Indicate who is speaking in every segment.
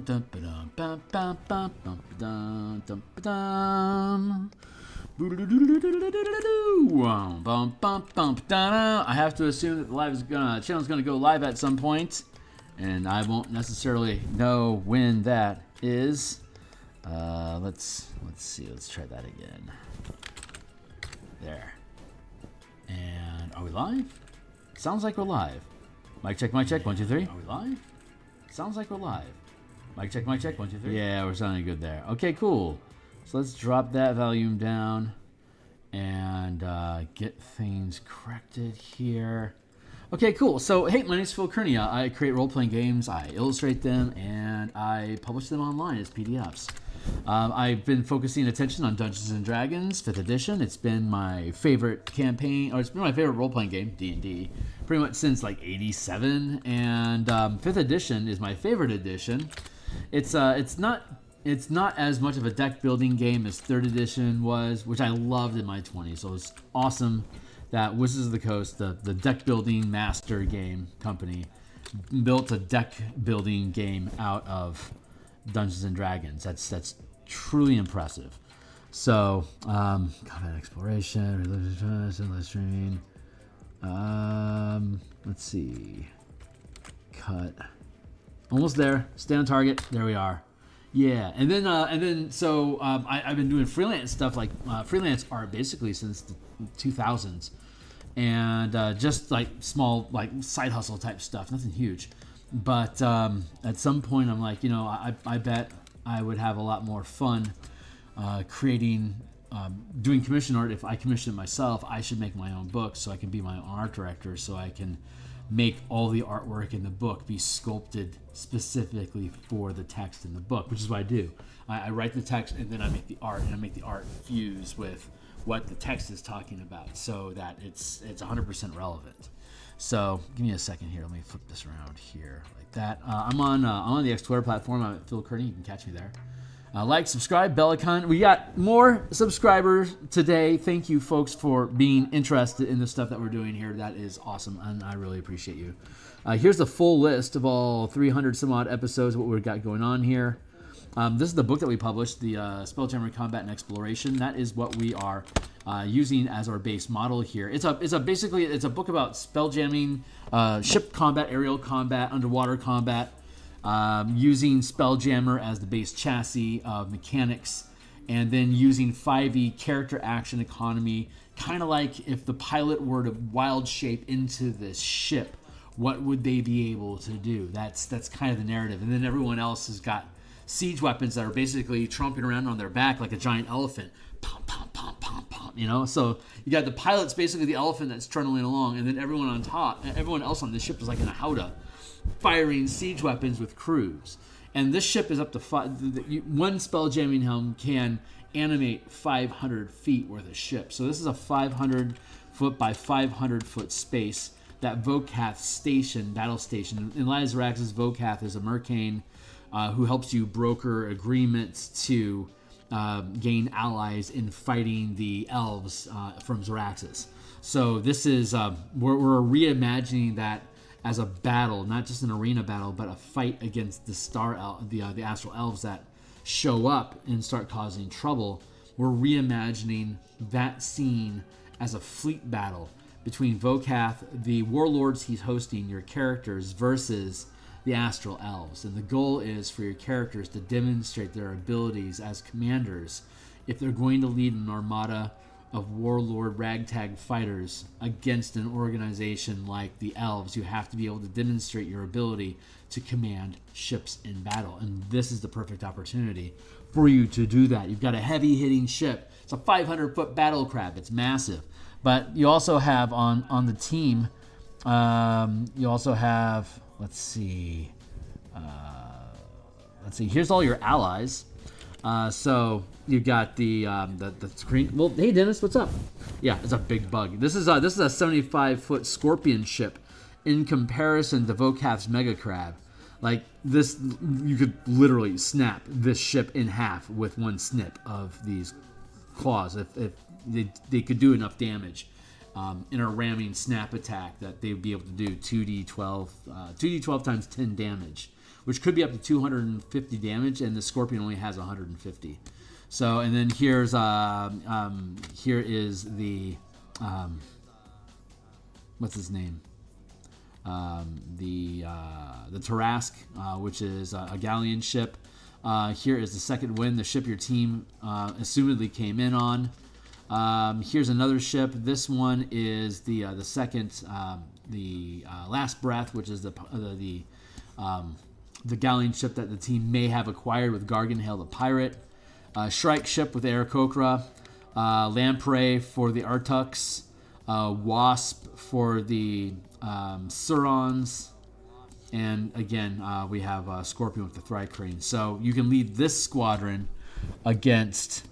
Speaker 1: have to assume that the channel's gonna go live at some point, and I won't necessarily know when that is. Let's see. Let's try that again. There. And are we live? Sounds like we're live. Mic check, 1, 2, 3. Are we live? Sounds like we're live. Mic check, 1, 2, 3. Yeah, we're sounding good there. Okay, cool. So let's drop that volume down and get things corrected here. Okay, cool. So, hey, my name is Theurgy. I create role-playing games, I illustrate them, and I publish them online as PDFs. I've been focusing attention on Dungeons & Dragons 5th edition. It's been my favorite campaign, or it's been my favorite role-playing game, D&D, pretty much since like '87. And 5th edition is my favorite edition. It's not as much of a deck building game as 3rd edition was, which I loved in my 20s. So it's awesome that Wizards of the Coast, the deck building master game company, built a deck building game out of Dungeons and Dragons. That's truly impressive. So, combat exploration, religion, live streaming. Let's see. Cut. Almost there. Stay on target. There we are. Yeah, and then I've been doing freelance stuff, like freelance art, basically since the 2000s, and just like small, like side hustle type stuff, nothing huge. But at some point, I'm like, I bet I would have a lot more fun creating, doing commission art. If I commission it myself, I should make my own book so I can be my own art director, so I can make all the artwork in the book be sculpted specifically for the text in the book, which is what I do. I write the text and then I make the art, and I make the art fuse with what the text is talking about so that it's 100% relevant. So give me a second here. Let me flip this around here like that. I'm on the X Twitter platform. I'm at Theurgy. You can catch me there. Like, subscribe, bell icon. We got more subscribers today. Thank you, folks, for being interested in the stuff that we're doing here. That is awesome, and I really appreciate you. Here's the full list of all 300 some odd episodes of what we've got going on here. This is the book that we published, the Spelljammer Combat and Exploration. That is what we are using as our base model here. It's a book about spelljamming, ship combat, aerial combat, underwater combat, using Spelljammer as the base chassis of mechanics, and then using 5e character action economy, kind of like if the pilot were to wild shape into this ship, what would they be able to do? That's kind of the narrative. And then everyone else has got siege weapons that are basically tromping around on their back like a giant elephant. Pom, pom, pom, pom, pom, So you got the pilot's basically the elephant that's trundling along, and then everyone on top, everyone else on this ship is like in a howdah, firing siege weapons with crews. And this ship is up to one spelljamming helm can animate 500 feet worth of ship. So this is a 500 foot by 500 foot space that Vocath station, battle station. In Lyzrax's, Vocath is a mercane who helps you broker agreements to gain allies in fighting the elves from Zaraxis. So this is we're reimagining that as a battle, not just an arena battle, but a fight against the astral elves that show up and start causing trouble. We're reimagining that scene as a fleet battle between Vocath, the warlords he's hosting, your characters, versus the astral elves. And the goal is for your characters to demonstrate their abilities as commanders. If they're going to lead an armada of warlord ragtag fighters against an organization like the elves, you have to be able to demonstrate your ability to command ships in battle. And this is the perfect opportunity for you to do that. You've got a heavy hitting ship. It's a 500-foot battle crab. It's massive. But you also have on the team, you also have, let's see, here's all your allies. So you've got the screen. Well, hey Dennis, what's up? Yeah, it's a big bug. This is a 75-foot scorpion ship in comparison to Vocath's mega crab. Like this, you could literally snap this ship in half with one snip of these claws if they could do enough damage in a ramming snap attack that they would be able to do 2d12 times 10 damage which could be up to 250 damage, and the Scorpion only has 150. So, and then here is the what's his name? The Tarask, which is a galleon ship. Here is the second wind, the ship your team assumedly came in on. Here's another ship. This one is the second, the Last Breath, which is the galleon ship that the team may have acquired with Garganhael the pirate. Shrike ship with Aarakocra. Lamprey for the Artux. Wasp for the Surons. And again, we have Scorpion with the Thri-Kreen. So you can lead this squadron against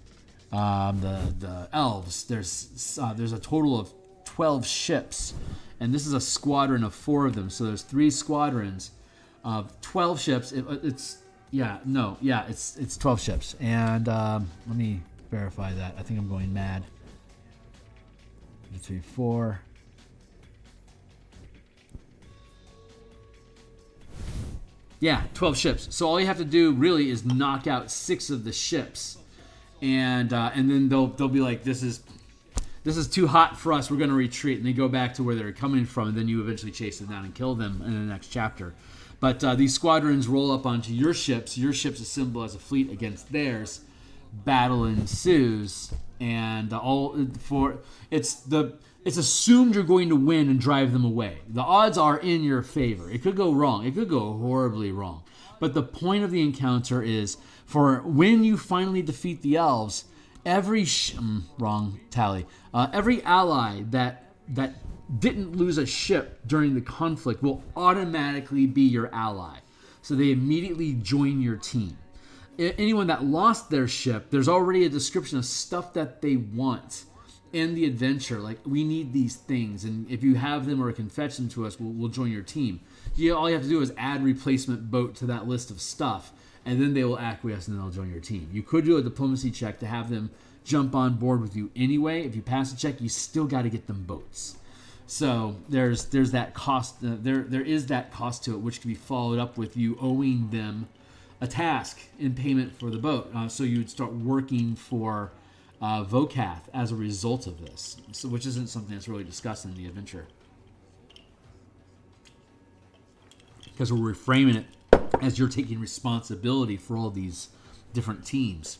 Speaker 1: the elves. There's a total of 12 ships, and this is a squadron of 4 of them. So there's 3 squadrons of 12 ships. It's 12 ships. And let me verify that. I think I'm going mad. 3, 4. Yeah, 12 ships. So all you have to do really is knock out 6 of the ships, and then they'll be like, this is too hot for us. We're going to retreat, and they go back to where they're coming from, and then you eventually chase them down and kill them in the next chapter. But these squadrons roll up onto your ships. Your ships assemble as a fleet against theirs. Battle ensues, and it's assumed you're going to win and drive them away. The odds are in your favor. It could go wrong. It could go horribly wrong. But the point of the encounter is for when you finally defeat the elves, every ally that didn't lose a ship during the conflict will automatically be your ally. So they immediately join your team. Anyone that lost their ship, there's already a description of stuff that they want in the adventure. Like, we need these things, and if you have them or can fetch them to us, we'll join your team. All you have to do is add replacement boat to that list of stuff, and then they will acquiesce and then they'll join your team. You could do a diplomacy check to have them jump on board with you anyway. If you pass the check, you still got to get them boats. So there's that cost. There is that cost to it, which can be followed up with you owing them a task in payment for the boat. So you would start working for Vocath as a result of this, so, which isn't something that's really discussed in the adventure, because we're reframing it as you're taking responsibility for all these different teams.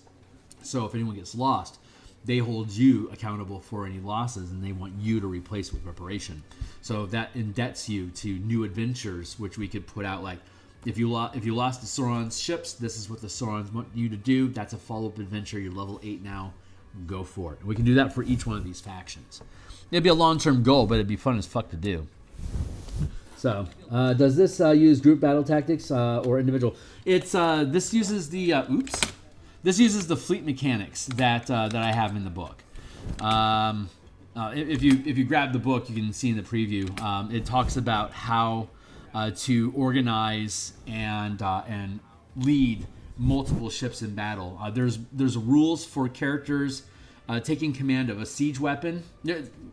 Speaker 1: So if anyone gets lost, they hold you accountable for any losses, and they want you to replace with reparation. So that indebts you to new adventures, which we could put out like, if you lost the Sauron's ships, this is what the Saurons want you to do. That's a follow-up adventure. You're level 8 now. Go for it. And we can do that for each one of these factions. It'd be a long-term goal, but it'd be fun as fuck to do. So, does this use group battle tactics or individual? This uses the This uses the fleet mechanics that I have in the book. If you grab the book, you can see in the preview. It talks about how to organize and lead multiple ships in battle. There's rules for characters taking command of a siege weapon,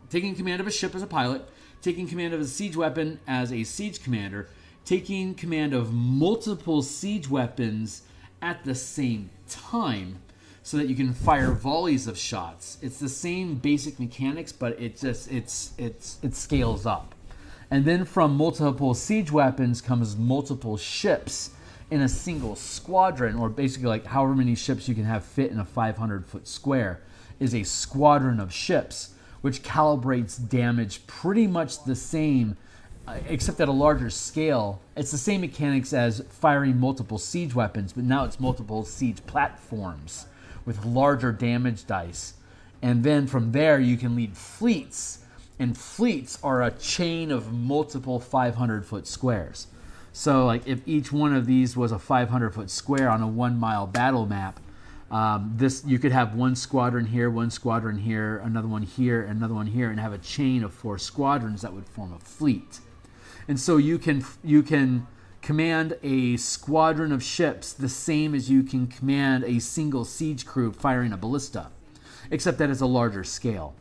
Speaker 1: taking command of a ship as a pilot, taking command of a siege weapon as a siege commander, taking command of multiple siege weapons at the same time, so that you can fire volleys of shots. It's the same basic mechanics, but it scales up. And then from multiple siege weapons comes multiple ships in a single squadron, or basically like however many ships you can have fit in a 500-foot square is a squadron of ships, which calibrates damage pretty much the same, except at a larger scale. It's the same mechanics as firing multiple siege weapons, but now it's multiple siege platforms with larger damage dice. And then from there you can lead fleets, and fleets are a chain of multiple 500-foot squares. So like if each one of these was a 500-foot square on a 1-mile battle map, you could have one squadron here, another one here, another one here, and have a chain of 4 squadrons that would form a fleet. And so you can command a squadron of ships the same as you can command a single siege crew firing a ballista, except that it's a larger scale.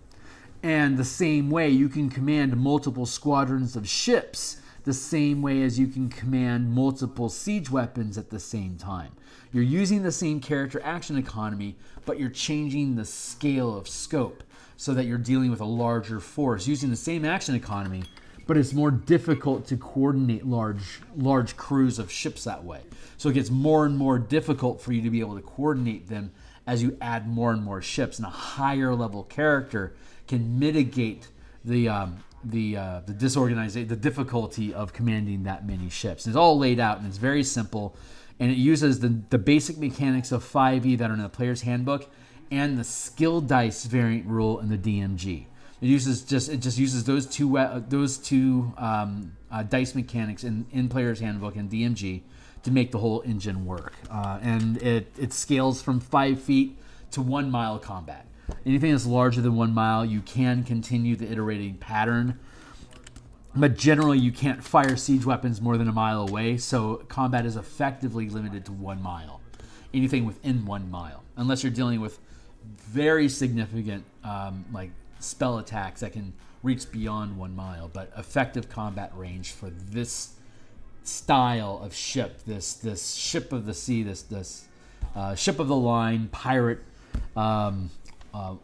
Speaker 1: And the same way you can command multiple squadrons of ships the the same way as you can command multiple siege weapons at the same time. You're using the same character action economy, but you're changing the scale of scope so that you're dealing with a larger force using the same action economy, but it's more difficult to coordinate large crews of ships that way. So it gets more and more difficult for you to be able to coordinate them as you add more and more ships, and a higher level character can mitigate the disorganization, the difficulty of commanding that many ships. It's all laid out and it's very simple, and it uses the basic mechanics of 5e that are in the player's handbook and the skill dice variant rule in the DMG. It just uses those two dice mechanics in player's handbook and DMG to make the whole engine work, and it scales from 5 feet to 1 mile combat. Anything that's larger than 1 mile, you can continue the iterating pattern, but generally you can't fire siege weapons more than a mile away, so combat is effectively limited to 1 mile. Anything within 1 mile, unless you're dealing with very significant like spell attacks that can reach beyond 1 mile, but effective combat range for this style of ship, this ship of the sea, this ship of the line, pirate,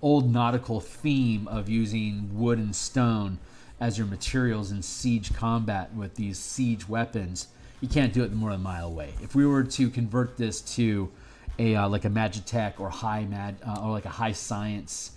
Speaker 1: old nautical theme of using wood and stone as your materials in siege combat with these siege weapons. You can't do it more than a mile away. If we were to convert this to a like a Magitech or or like a high science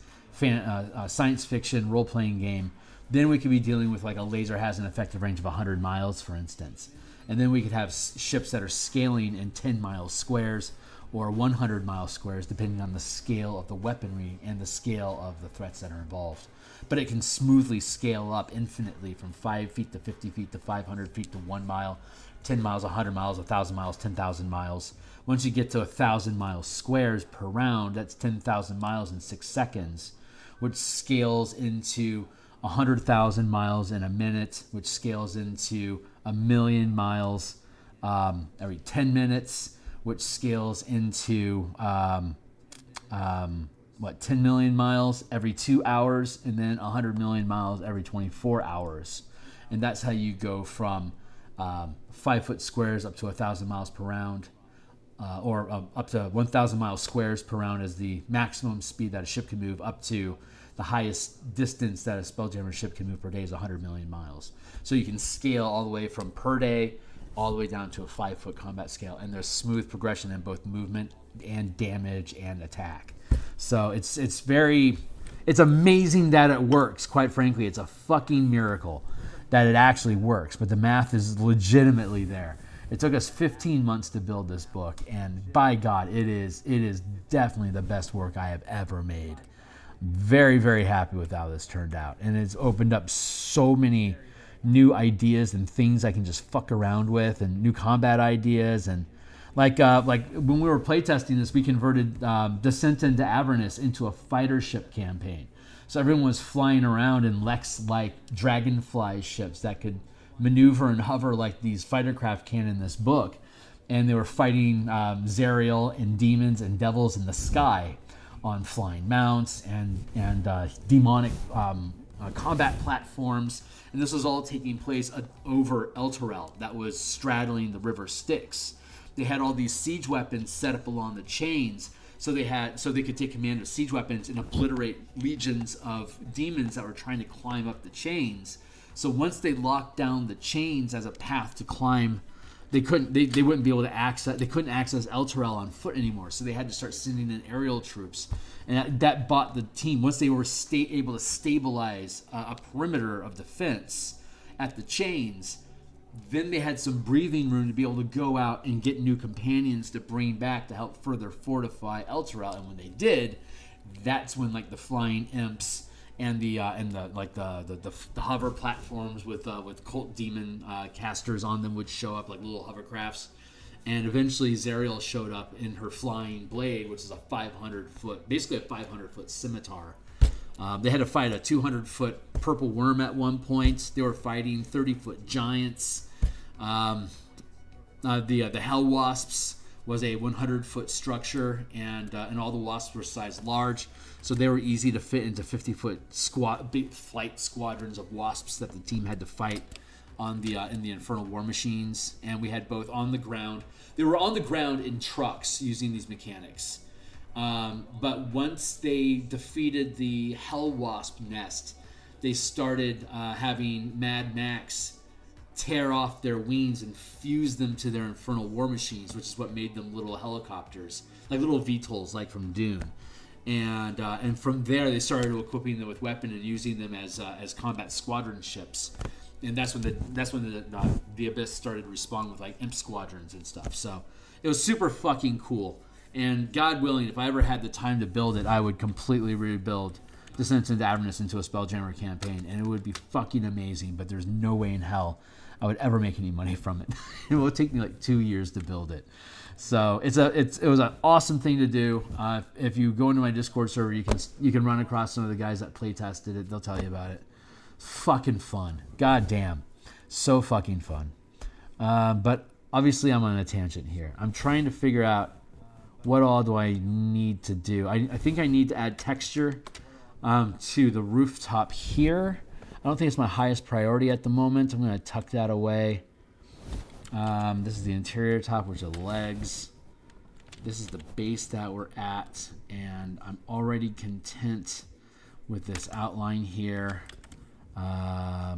Speaker 1: science fiction role-playing game, then we could be dealing with like a laser has an effective range of 100 miles, for instance. And then we could have ships that are scaling in 10-mile squares or 100-mile squares, depending on the scale of the weaponry and the scale of the threats that are involved. But it can smoothly scale up infinitely from 5 feet to 50 feet to 500 feet to 1 mile, 10 miles, 100 miles, 1,000 miles, 10,000 miles. Once you get to 1,000-mile squares per round, that's 10,000 miles in 6 seconds, which scales into 100,000 miles in a minute, which scales into 1,000,000 miles every 10 minutes, which scales into 10 million miles every 2 hours, and then 100 million miles every 24 hours. And that's how you go from 5-foot squares up to 1,000 miles per round, or up to 1,000 miles squares per round as the maximum speed that a ship can move, up to the highest distance that a Spelljammer ship can move per day is 100 million miles. So you can scale all the way from per day all the way down to a 5-foot combat scale, and there's smooth progression in both movement and damage and attack. So it's amazing that it works. Quite frankly, it's a fucking miracle that it actually works, but the math is legitimately there. It took us 15 months to build this book, and by God, it is definitely the best work I have ever made. Very, very happy with how this turned out, and it's opened up so many new ideas and things I can just fuck around with, and new combat ideas. And like when we were playtesting this, we converted Descent into Avernus into a fighter ship campaign. So everyone was flying around in Lex-like dragonfly ships that could maneuver and hover like these fighter craft can in this book, and they were fighting Zariel and demons and devils in the sky on flying mounts and demonic combat platforms. And this was all taking place over Elturel that was straddling the river Styx. They had all these siege weapons set up along the chains, so they could take command of siege weapons and obliterate legions of demons that were trying to climb up the chains. So once they locked down the chains as a path to climb, they wouldn't be able to access. They couldn't access Elturel on foot anymore. So they had to start sending in aerial troops, and that bought the team. Once they were able to stabilize a perimeter of defense at the chains, then they had some breathing room to be able to go out and get new companions to bring back to help further fortify Elturel. And when they did, that's when like the flying imps and the hover platforms with cult demon casters on them would show up like little hovercrafts. And eventually Zariel showed up in her flying blade, which is basically a 500-foot scimitar. They had to fight a 200-foot purple worm at one point. They were fighting 30-foot giants. The Hell Wasps was a 100-foot structure, and all the wasps were size large, so they were easy to fit into 50-foot big flight squadrons of wasps that the team had to fight. on the in the Infernal War Machines, and we had both on the ground. They were on the ground in trucks using these mechanics. But once they defeated the Hell Wasp nest, they started having Mad Max tear off their wings and fuse them to their Infernal War Machines, which is what made them little helicopters, like little VTOLs, like from Dune. And from there, they started equipping them with weapons and using them as combat squadron ships. And that's when the Abyss started responding with like imp squadrons and stuff. So it was super fucking cool. And God willing, if I ever had the time to build it, I would completely rebuild Descent into Avernus into a Spelljammer campaign, and it would be fucking amazing. But there's no way in hell I would ever make any money from it. It will take me like 2 years to build it. So it was an awesome thing to do. If you go into my Discord server, you can run across some of the guys that play tested it. They'll tell you about it. It's fucking fun. God damn, so fucking fun. But obviously, I'm on a tangent here. I'm trying to figure out what all do I need to do. I think I need to add texture to the rooftop here. I don't think it's my highest priority at the moment. I'm going to tuck that away. This is the interior top, which are the legs. This is the base that we're at, and I'm already content with this outline here. I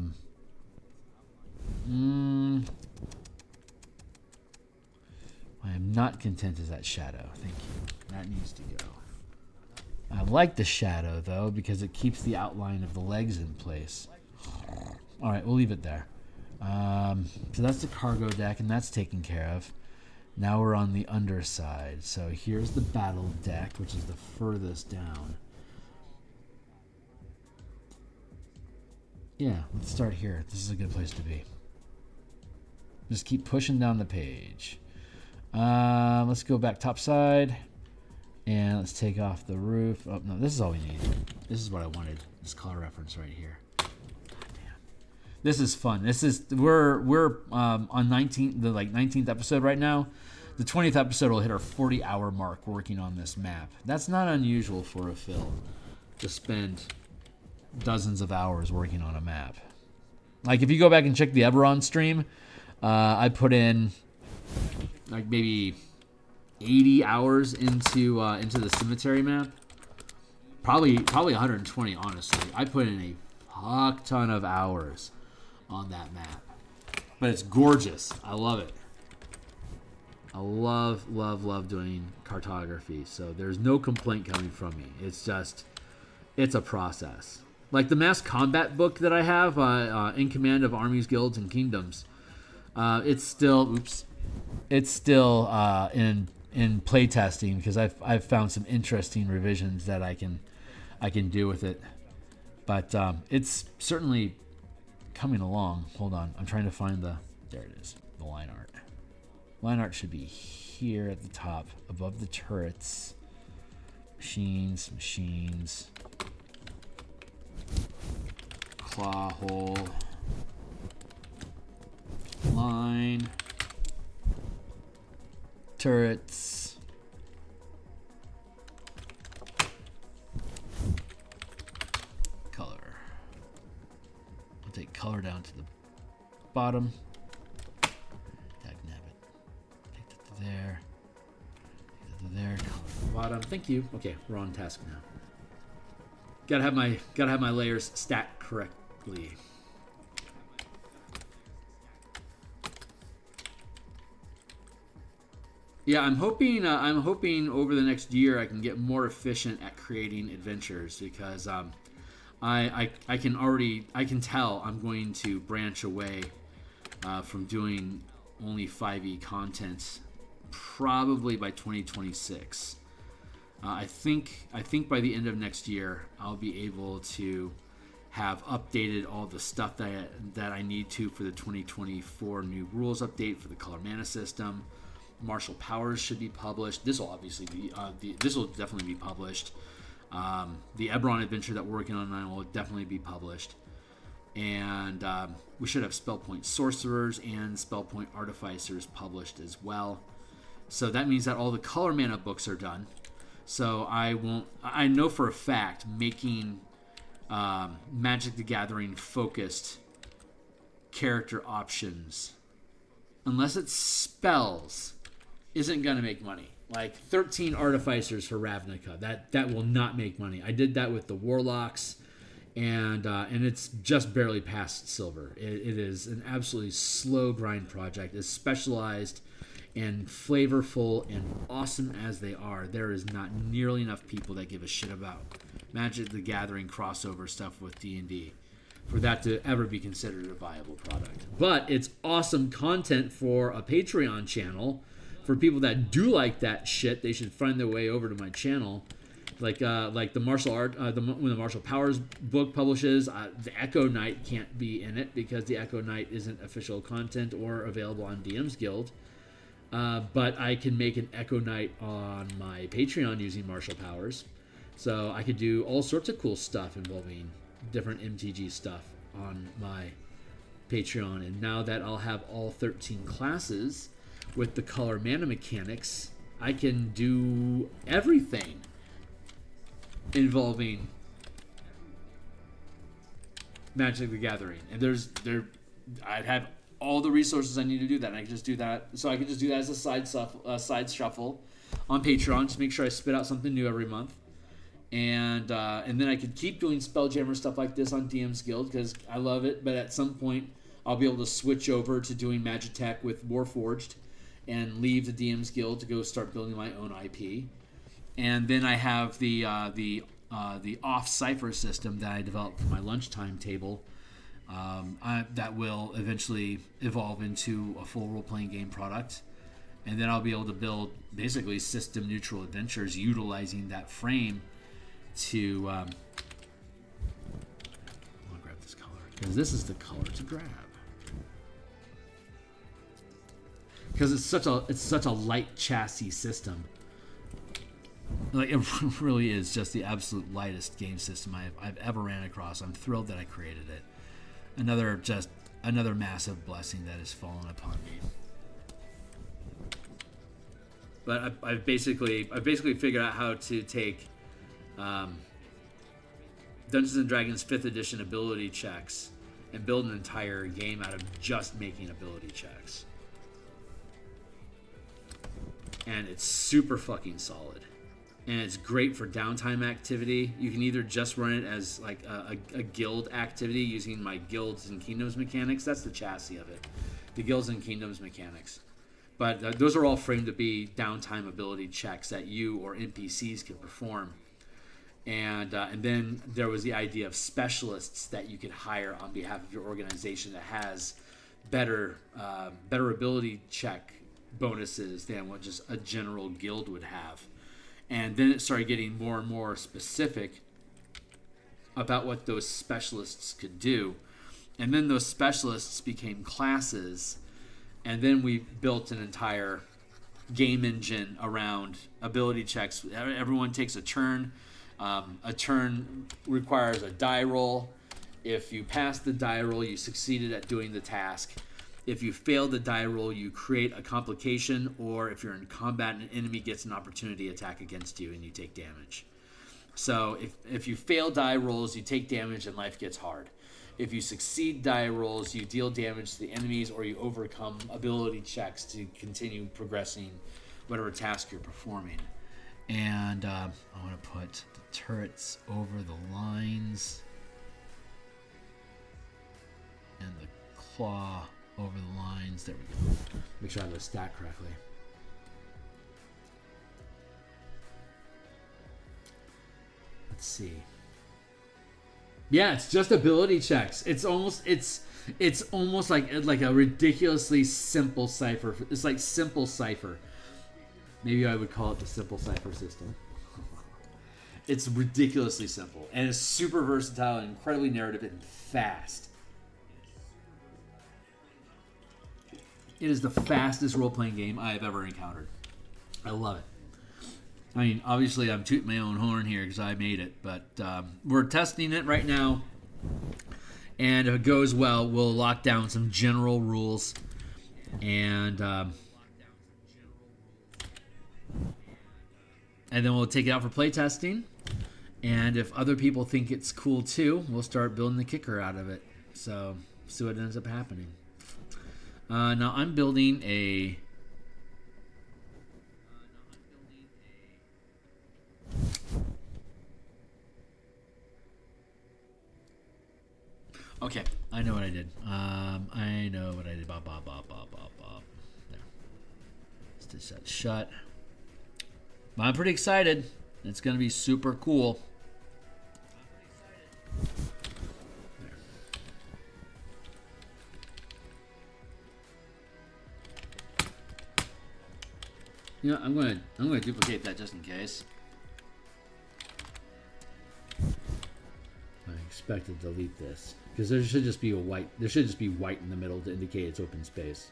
Speaker 1: am not content as that shadow. Thank you. That needs to go. I like the shadow, though, because it keeps the outline of the legs in place. All right, we'll leave it there. So that's the cargo deck, and that's taken care of. Now we're on the underside. So here's the battle deck, which is the furthest down. Yeah, let's start here. This is a good place to be. Just keep pushing down the page. Let's go back top side. And let's take off the roof. Oh, no, this is all we need. This is what I wanted. This color reference right here. God damn. This is fun. We're on 19th episode right now. The 20th episode will hit our 40-hour mark working on this map. That's not unusual for a Phil to spend dozens of hours working on a map. Like if you go back and check the Eberron stream, I put in like maybe 80 hours into the cemetery map. Probably 120, honestly. I put in a fuck ton of hours on that map. But it's gorgeous. I love it. I love doing cartography. So there's no complaint coming from me. It's a process. Like the mass combat book that I have, In Command of Armies, Guilds, and Kingdoms. It's still in playtesting because I've found some interesting revisions that I can do with it, but it's certainly coming along. Hold on, I'm trying to find there it is, the line art. Line art should be here at the top, above the turrets. Machines. Claw hole. Line. Turrets. Color. I'll take color down to the bottom. Dagnabbit. Take that to there. Take that to there. Color to the bottom. Thank you. Okay, we're on task now. Gotta have my layers stacked correctly. Yeah, I'm hoping over the next year I can get more efficient at creating adventures because I can tell I'm going to branch away from doing only 5e content probably by 2026. I think by the end of next year I'll be able to have updated all the stuff that I need to for the 2024 new rules update for the color mana system. Martial powers should be published. This will obviously be this will definitely be published. The Eberron adventure that we're working on now will definitely be published, and we should have spell point sorcerers and spell point artificers published as well. So that means that all the color mana books are done. So I know for a fact making Magic the Gathering focused character options, unless it's spells, isn't going to make money. Like 13 artificers for Ravnica, that will not make money. I did that with the Warlocks, and it's just barely past silver. It is an absolutely slow grind project. As specialized and flavorful and awesome as they are, there is not nearly enough people that give a shit about Magic the Gathering crossover stuff with D&D for that to ever be considered a viable product. But it's awesome content for a Patreon channel. For people that do like that shit, they should find their way over to my channel. Like the martial art, when the Martial Powers book publishes, the Echo Knight can't be in it because the Echo Knight isn't official content or available on DMsGuild. But I can make an Echo Knight on my Patreon using Martial Powers. So I could do all sorts of cool stuff involving different MTG stuff on my Patreon. And now that I'll have all 13 classes with the color mana mechanics, I can do everything involving Magic the Gathering. And I'd have all the resources I need to do that, and I can just do that. So I can just do that as a side shuffle on Patreon to make sure I spit out something new every month. And then I could keep doing Spelljammer stuff like this on DMsGuild because I love it. But at some point, I'll be able to switch over to doing Magitech with Warforged and leave the DMsGuild to go start building my own IP. And then I have the off cipher system that I developed for my lunchtime table that will eventually evolve into a full role-playing game product. And then I'll be able to build basically system-neutral adventures utilizing that frame to... I want to grab this color because this is the color to grab. Because it's such a light chassis system. Like it really is just the absolute lightest game system I've ever ran across. I'm thrilled that I created it. Another massive blessing that has fallen upon me. But I've basically figured out how to take Dungeons and Dragons 5th edition ability checks and build an entire game out of just making ability checks. And it's super fucking solid. And it's great for downtime activity. You can either just run it as like a guild activity using my Guilds and Kingdoms mechanics. That's the chassis of it. The Guilds and Kingdoms mechanics. But those are all framed to be downtime ability checks that you or NPCs can perform. And then there was the idea of specialists that you could hire on behalf of your organization that has better ability check bonuses than what just a general guild would have. And then it started getting more and more specific about what those specialists could do. And then those specialists became classes. And then we built an entire game engine around ability checks. Everyone takes a turn. A turn requires a die roll. If you pass the die roll, you succeeded at doing the task. If you fail the die roll, you create a complication, or if you're in combat and an enemy gets an opportunity attack against you and you take damage. So if you fail die rolls, you take damage and life gets hard. If you succeed die rolls, you deal damage to the enemies or you overcome ability checks to continue progressing whatever task you're performing. And I want to put the turrets over the lines and the claw over the lines. There we go. Make sure I have it stacked correctly. Let's see. Yeah, it's just ability checks. It's almost like a ridiculously simple cipher. It's like simple cipher. Maybe I would call it the simple cipher system. It's ridiculously simple and it's super versatile and incredibly narrative and fast. It is the fastest role-playing game I have ever encountered. I love it. I mean, obviously, I'm tooting my own horn here because I made it, but we're testing it right now. And if it goes well, we'll lock down some general rules. And then we'll take it out for playtesting. And if other people think it's cool too, we'll start building the kicker out of it. So See what ends up happening. Now I'm building a. Okay, I know what I did. I know what I did. Bob. There. Stitch that shut. I'm pretty excited. It's going to be super cool. There. You know, I'm going to duplicate that just in case. I expect to delete this because there should just be white in the middle to indicate it's open space.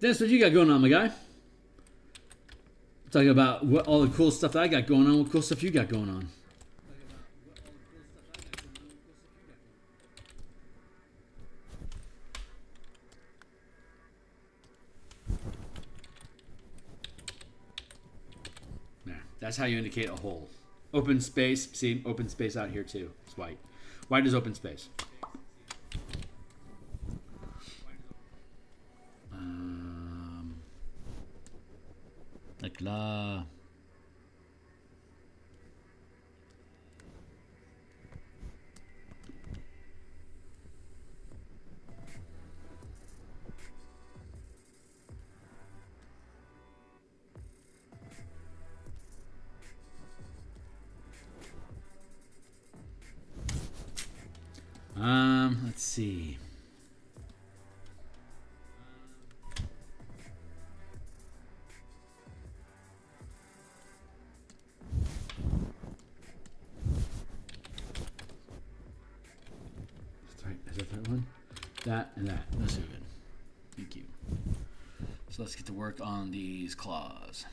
Speaker 1: Dennis, what you got going on, my guy? Talking about what all the cool stuff that I got going on. What cool stuff you got going on? There. That's how you indicate a hole. Open space. See, open space out here too. It's white. White is open space. Like la. Let's see. Is that that one? That and that. That's so good. Thank you. So let's get to work on these claws.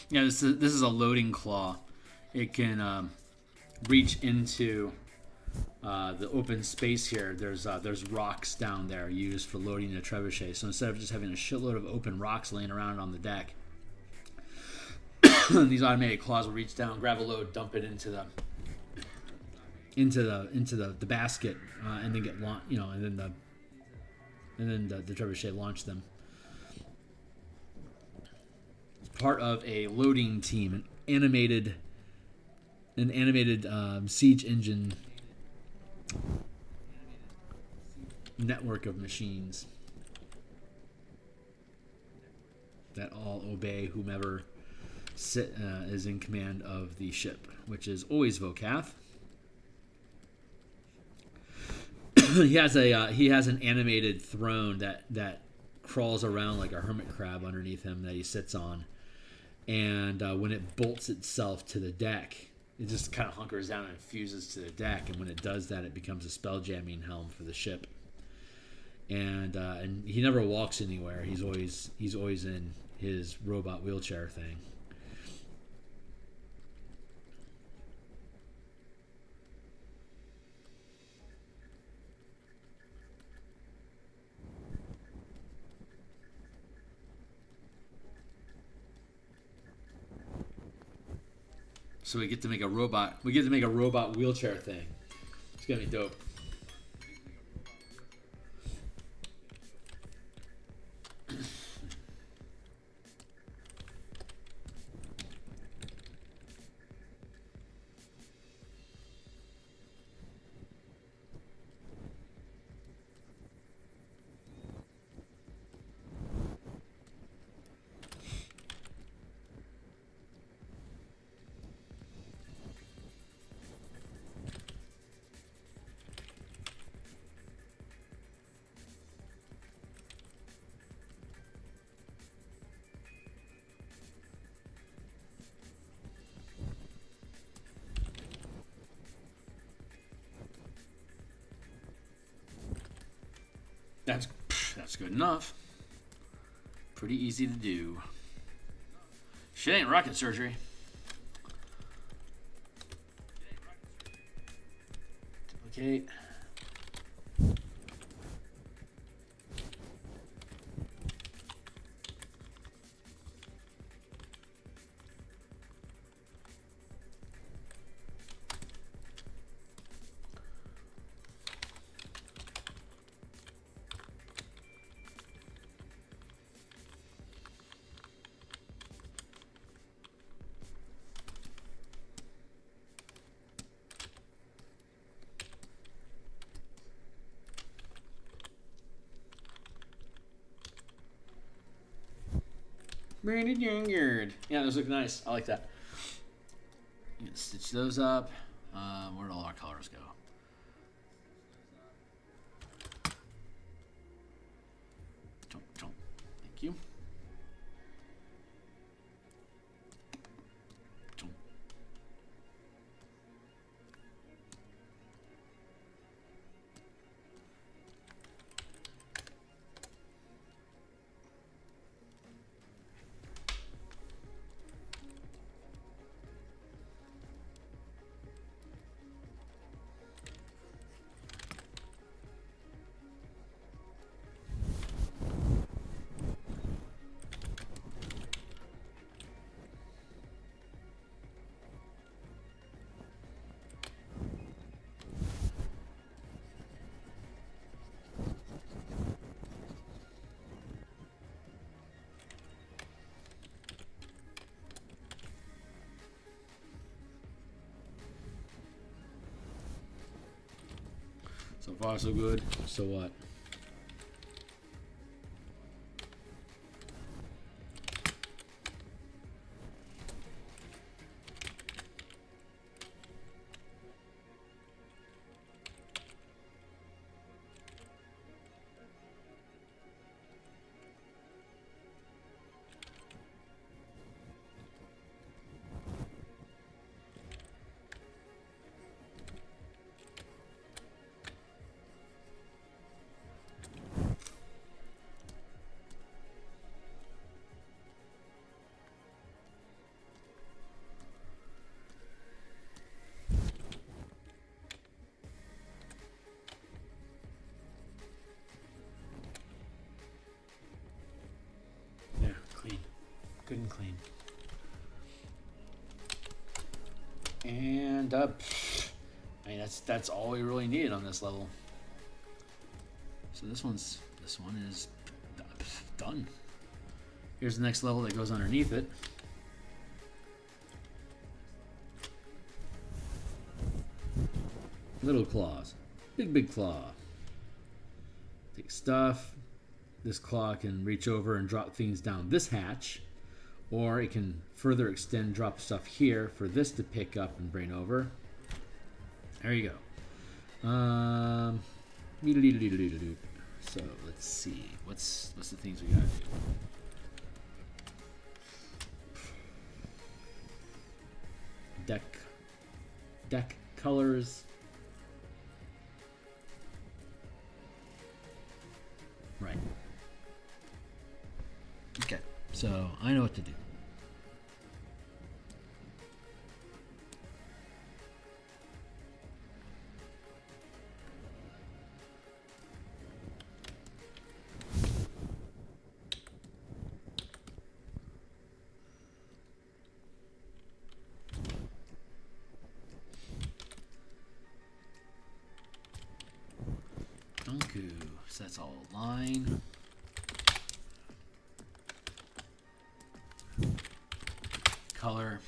Speaker 1: Yeah, this is a loading claw. It can reach into the open space here. There's rocks down there used for loading the trebuchet. So instead of just having a shitload of open rocks laying around on the deck, these automated claws will reach down, grab a load, dump it into the basket, and then get and then the trebuchet launch them. Part of a loading team, an animated siege engine network of machines that all obey whomever is in command of the ship, which is always Vocath. He has an animated throne that crawls around like a hermit crab underneath him that he sits on. And when it bolts itself to the deck, it just kind of hunkers down and fuses to the deck. And when it does that, it becomes a spelljamming helm for the ship. And he never walks anywhere. He's always in his robot wheelchair thing. So we get to make a robot. We get to make a robot wheelchair thing. It's gonna be dope. That's good enough. Pretty easy to do. Shit ain't rocket surgery. Duplicate. Yeah, those look nice. I like that. You can stitch those up. Where'd all our colors go? Thank you. So far, so good. So what? Good and clean. And I mean that's all we really needed on this level. So this one is done. Here's the next level that goes underneath it. Little claws. Big claw. Take stuff. This claw can reach over and drop things down this hatch, or it can further extend, drop stuff here for this to pick up and bring over. There you go. So let's see. What's the things we gotta do? Deck colors. Right. Okay. So I know what to do. So that's all line. Color.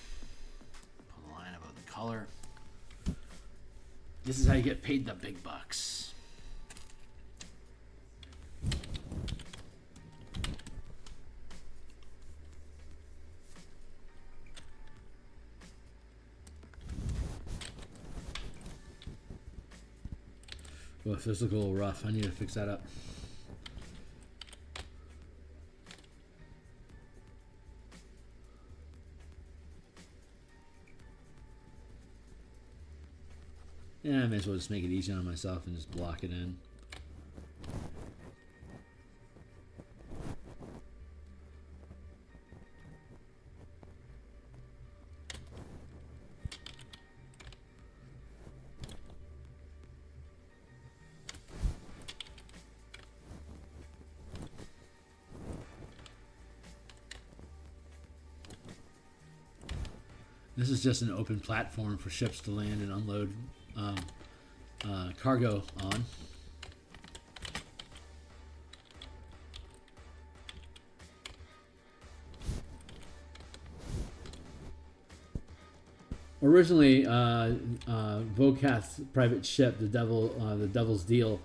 Speaker 1: Put a line above the color. This is how you get paid the big bucks. Well, if this looks a little rough, I need to fix that up. Yeah, I may as well just make it easy on myself and just block it in. This is just an open platform for ships to land and unload cargo on. Originally, Vocath's private ship, the Devil's Deal,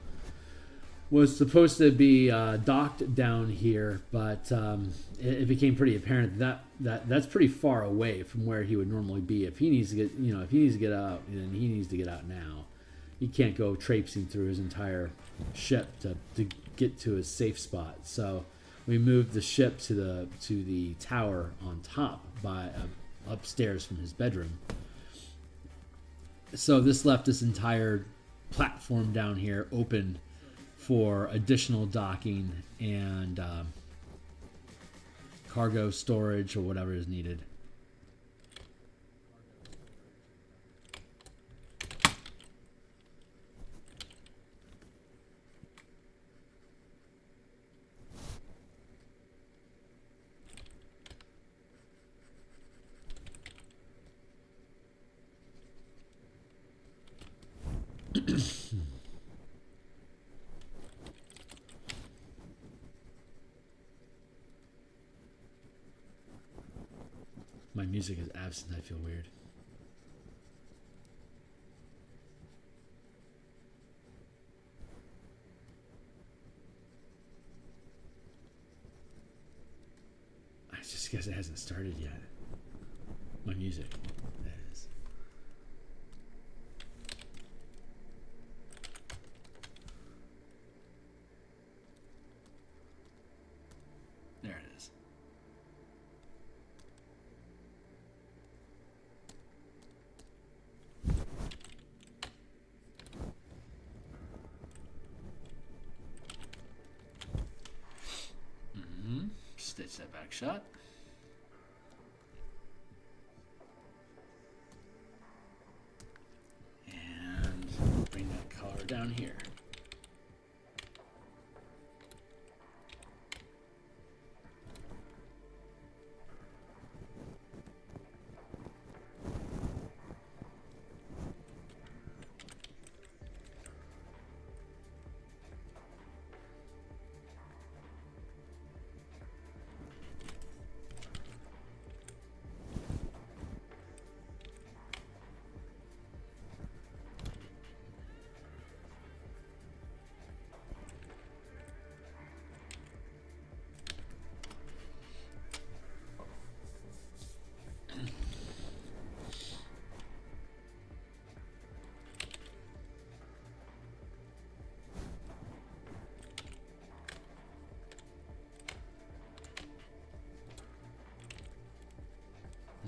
Speaker 1: was supposed to be docked down here, but it became pretty apparent that's pretty far away from where he would normally be. If he needs to get, if he needs to get out, then he needs to get out now. He can't go traipsing through his entire ship to get to his safe spot. So we moved the ship to the tower on top by upstairs from his bedroom. So this left this entire platform down here open for additional docking and cargo storage or whatever is needed. My music is absent. I feel weird. I just guess it hasn't started yet. My music. That is. There it is. Stitch that back shut. And bring that collar down here.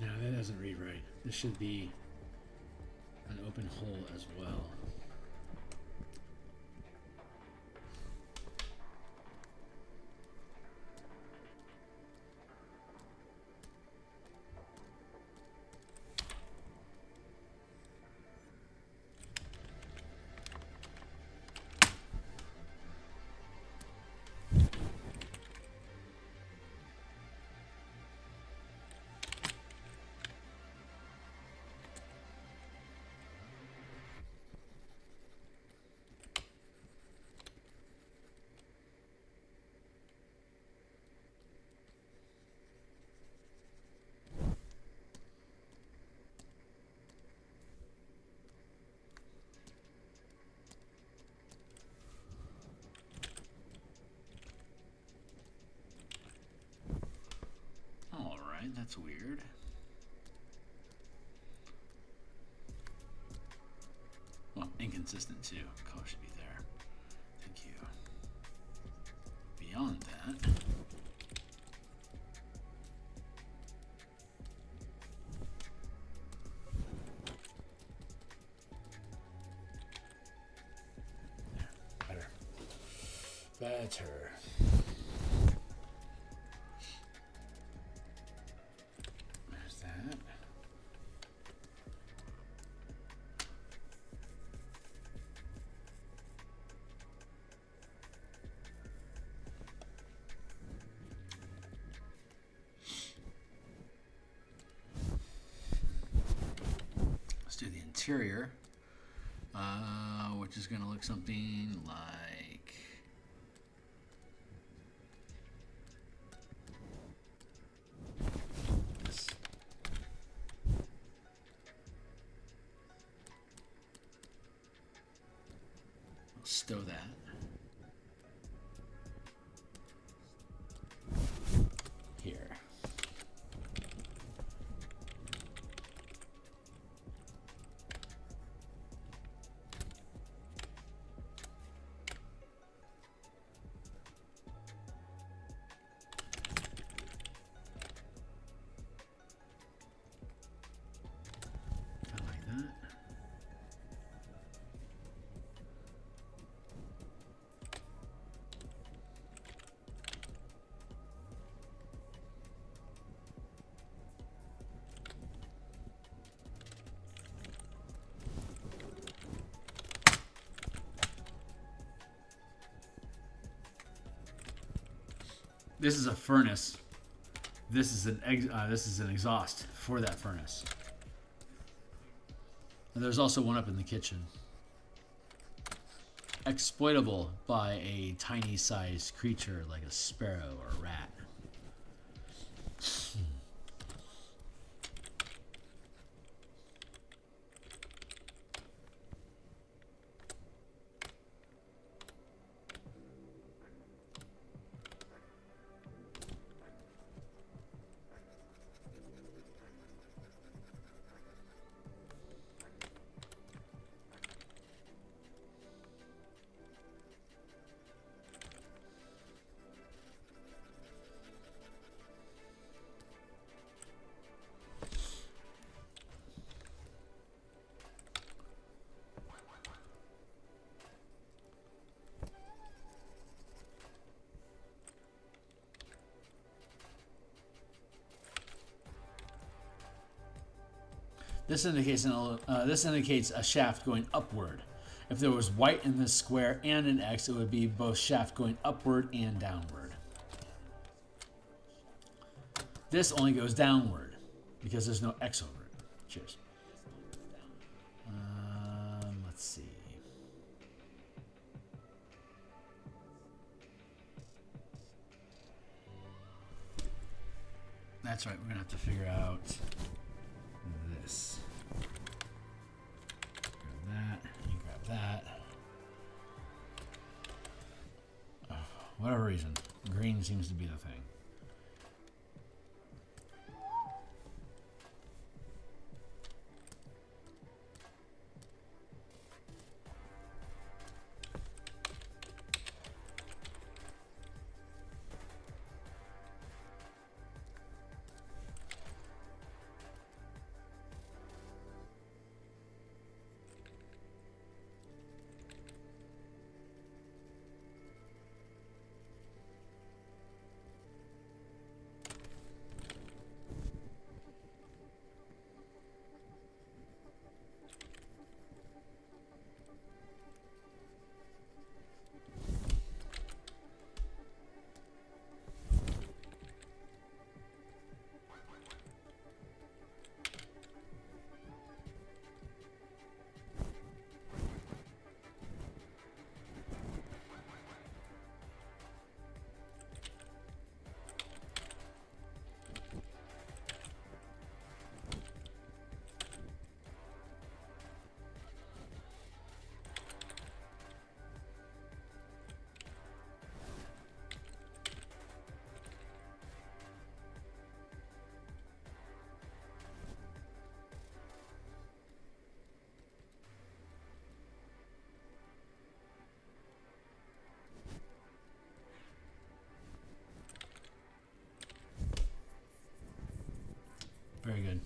Speaker 1: No, that doesn't read right. This should be an open hole as well. That's weird. Well, inconsistent too. Color should be there. Thank you. Beyond that, there. Better. There's that. Let's do the interior, which is going to look something like this. I'll stow that. Here. This is a furnace. This is an exhaust for that furnace. And there's also one up in the kitchen. Exploitable by a tiny sized creature like a sparrow or a rat. This indicates a shaft going upward. If there was white in this square and an X, it would be both shaft going upward and downward. This only goes downward because there's no X over it. Cheers. Let's see. That's right. We're gonna have to figure out this. Grab that. You grab that. Whatever reason, green seems to be the thing. Very good.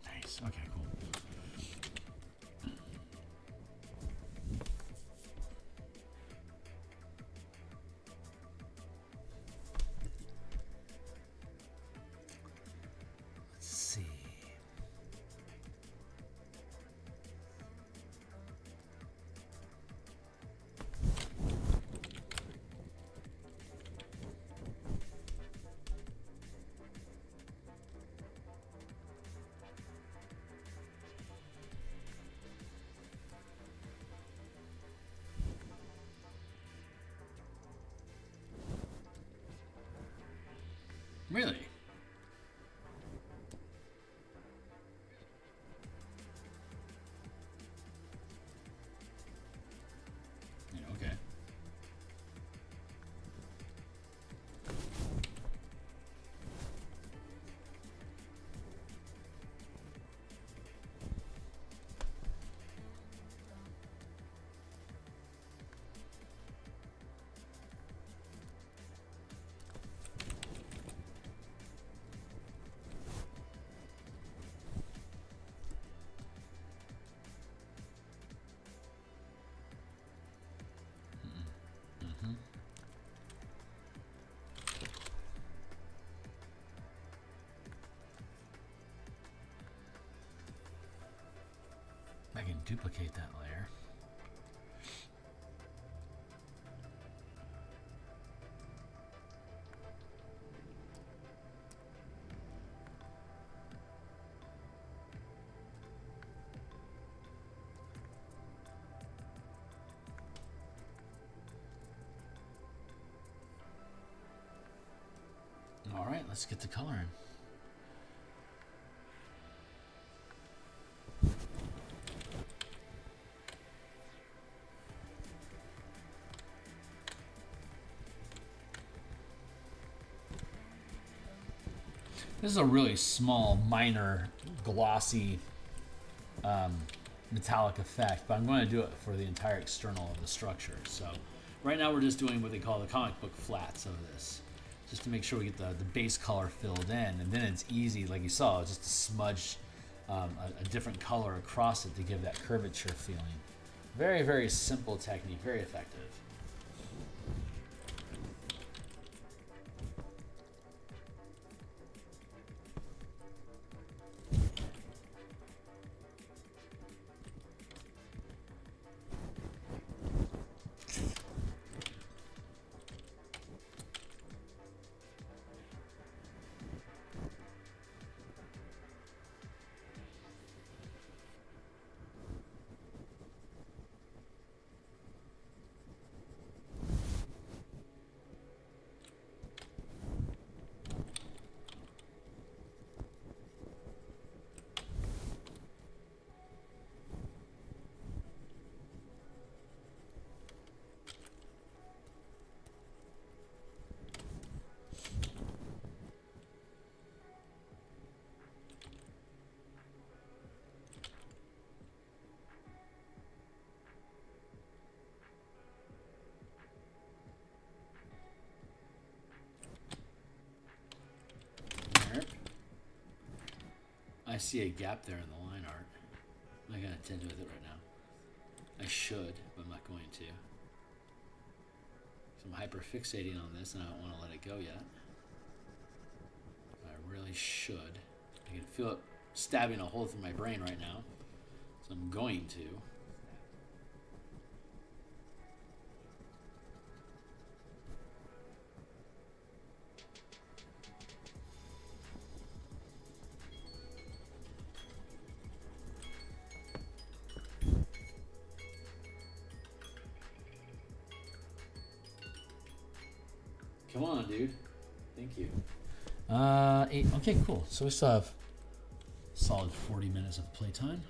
Speaker 1: Nice. Okay, cool. Let's see. Really? Yeah, okay. I can duplicate that layer. All right, let's get to coloring. This is a really small, minor, glossy, metallic effect, but I'm going to do it for the entire external of the structure. So right now we're just doing what they call the comic book flats of this, just to make sure we get the base color filled in, and then it's easy, like you saw, just to smudge a different color across it to give that curvature feeling. Very, very simple technique, very effective. I see a gap there in the line art. I'm not going to tend with it right now. I should, but I'm not going to. So I'm hyper fixating on this and I don't want to let it go yet. But I really should. I can feel it stabbing a hole through my brain right now. So I'm going to. Come on, dude. Thank you. 8. Okay, cool. So we still have a solid 40 minutes of playtime.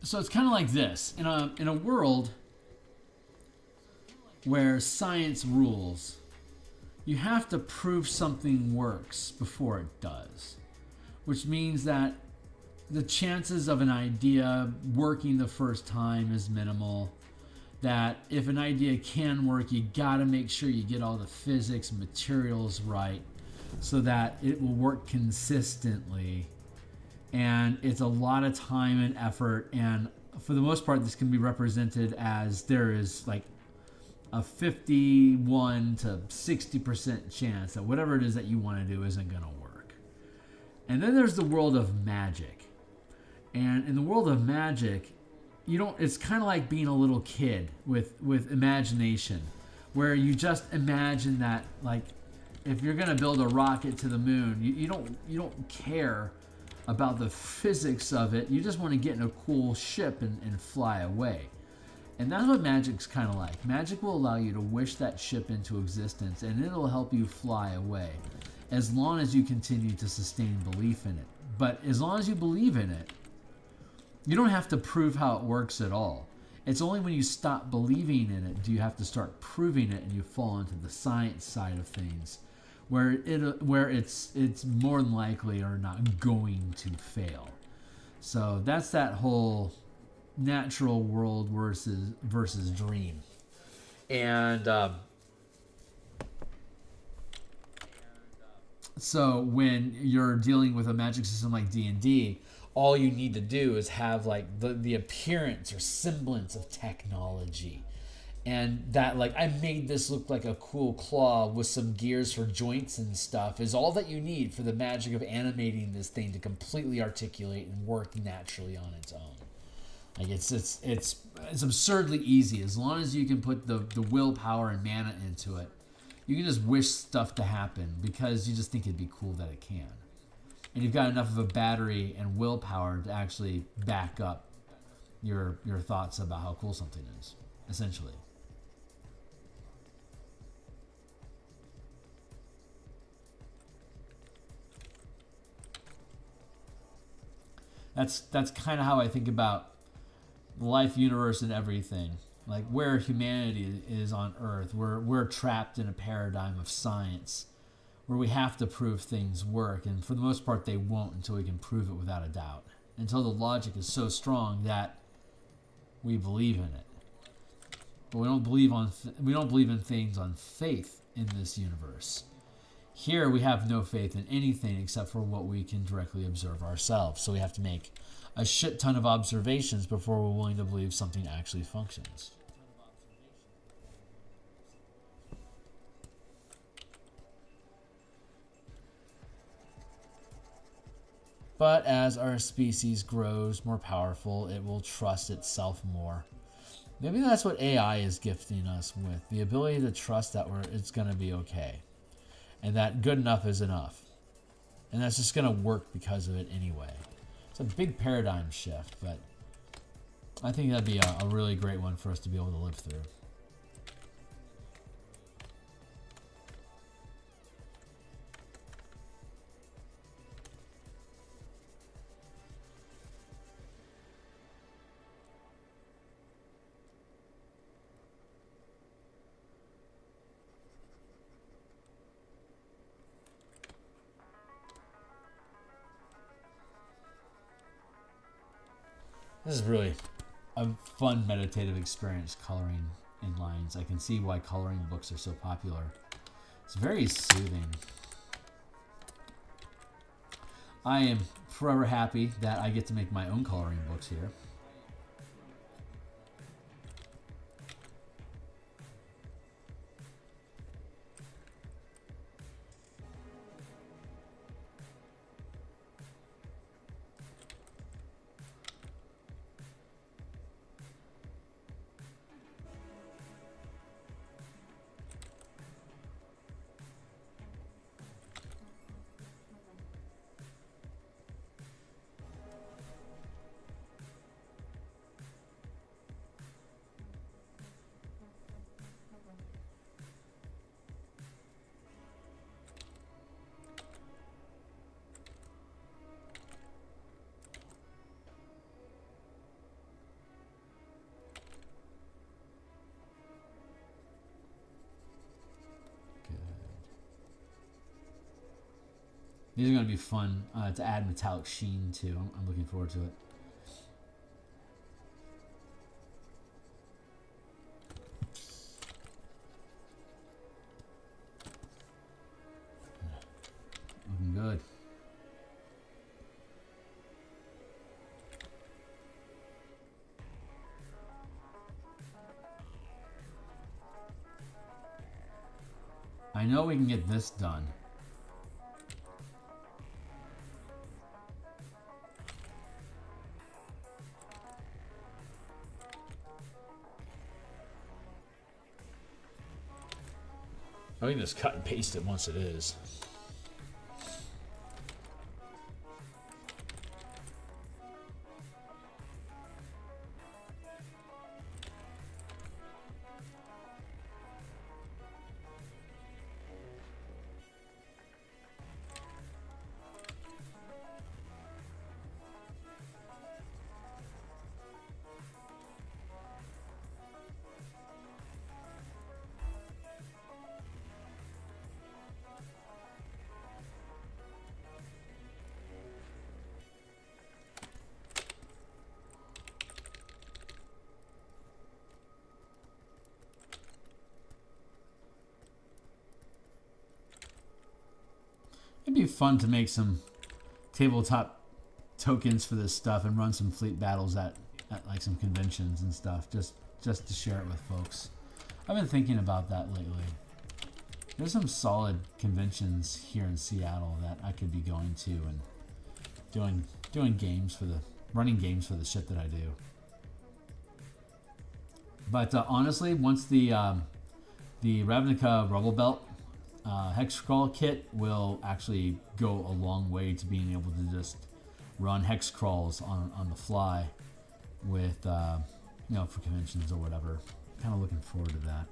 Speaker 1: So it's kind of like this. In a world where science rules, you have to prove something works before it does. Which means that the chances of an idea working the first time is minimal. That if an idea can work, you gotta make sure you get all the physics and materials right so that it will work consistently. And it's a lot of time and effort, and for the most part this can be represented as there is like a 51 to 60% chance that whatever it is that you want to do isn't going to work. And then there's the world of magic. And in the world of magic, it's kind of like being a little kid with imagination, where you just imagine that, like, if you're going to build a rocket to the moon, you don't care about the physics of it. You just want to get in a cool ship and fly away. And that's what magic's kind of like. Magic will allow you to wish that ship into existence, and it'll help you fly away as long as you continue to sustain belief in it. But as long as you believe in it, you don't have to prove how it works at all. It's only when you stop believing in it do you have to start proving it, and you fall into the science side of things, where it's more than likely or not going to fail. So that's that whole natural world versus dream. And so when you're dealing with a magic system like D&D, all you need to do is have like the appearance or semblance of technology. And that, like, I made this look like a cool claw with some gears for joints and stuff, is all that you need for the magic of animating this thing to completely articulate and work naturally on its own. Like, it's absurdly easy. As long as you can put the willpower and mana into it, you can just wish stuff to happen because you just think it'd be cool that it can. And you've got enough of a battery and willpower to actually back up your thoughts about how cool something is, essentially. That's kind of how I think about life, universe, and everything. Like, where humanity is on Earth, we're trapped in a paradigm of science where we have to prove things work, and for the most part they won't until we can prove it without a doubt, until the logic is so strong that we believe in it. But we don't believe in things on faith in this universe. Here we have no faith in anything except for what we can directly observe ourselves. So we have to make a shit ton of observations before we're willing to believe something actually functions. But as our species grows more powerful, it will trust itself more. Maybe that's what AI is gifting us with, the ability to trust that it's going to be okay. And that good enough is enough. And that's just going to work because of it anyway. It's a big paradigm shift, but I think that'd be a really great one for us to be able to live through. This is really a fun meditative experience, coloring in lines. I can see why coloring books are so popular. It's very soothing. I am forever happy that I get to make my own coloring books here. These are going to be fun to add metallic sheen to. I'm looking forward to it. Looking good. I know we can get this done. We can just cut and paste it once it is. It'd be fun to make some tabletop tokens for this stuff and run some fleet battles at like some conventions and stuff, just to share it with folks. I've been thinking about that lately. There's some solid conventions here in Seattle that I could be going to and doing games for running games for the shit that I do. But honestly, once the Ravnica Rubble Belt hex crawl kit will actually go a long way to being able to just run hex crawls on the fly with you know, for conventions or whatever. Kind of looking forward to that.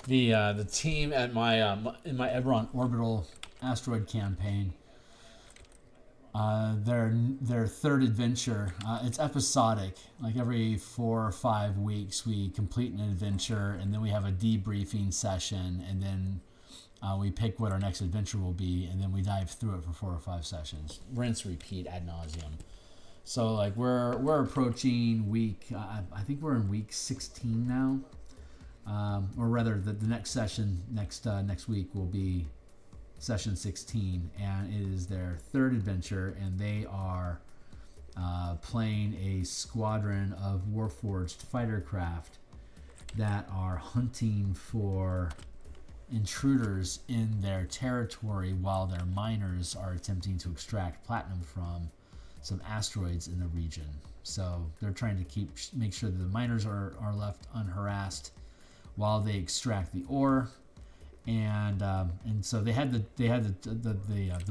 Speaker 1: The team at my in my Eberron orbital asteroid campaign, their third adventure, it's episodic. Like every 4 or 5 weeks, we complete an adventure, and then we have a debriefing session, and then we pick what our next adventure will be, and then we dive through it for 4 or 5 sessions, rinse, repeat ad nauseum. So like we're approaching week, I think we're in week 16 now. Or rather, the next session next week will be session 16, and it is their third adventure, and they are playing a squadron of Warforged fighter craft that are hunting for intruders in their territory while their miners are attempting to extract platinum from some asteroids in the region. So they're trying to make sure that the miners are left unharassed while they extract the ore, and so the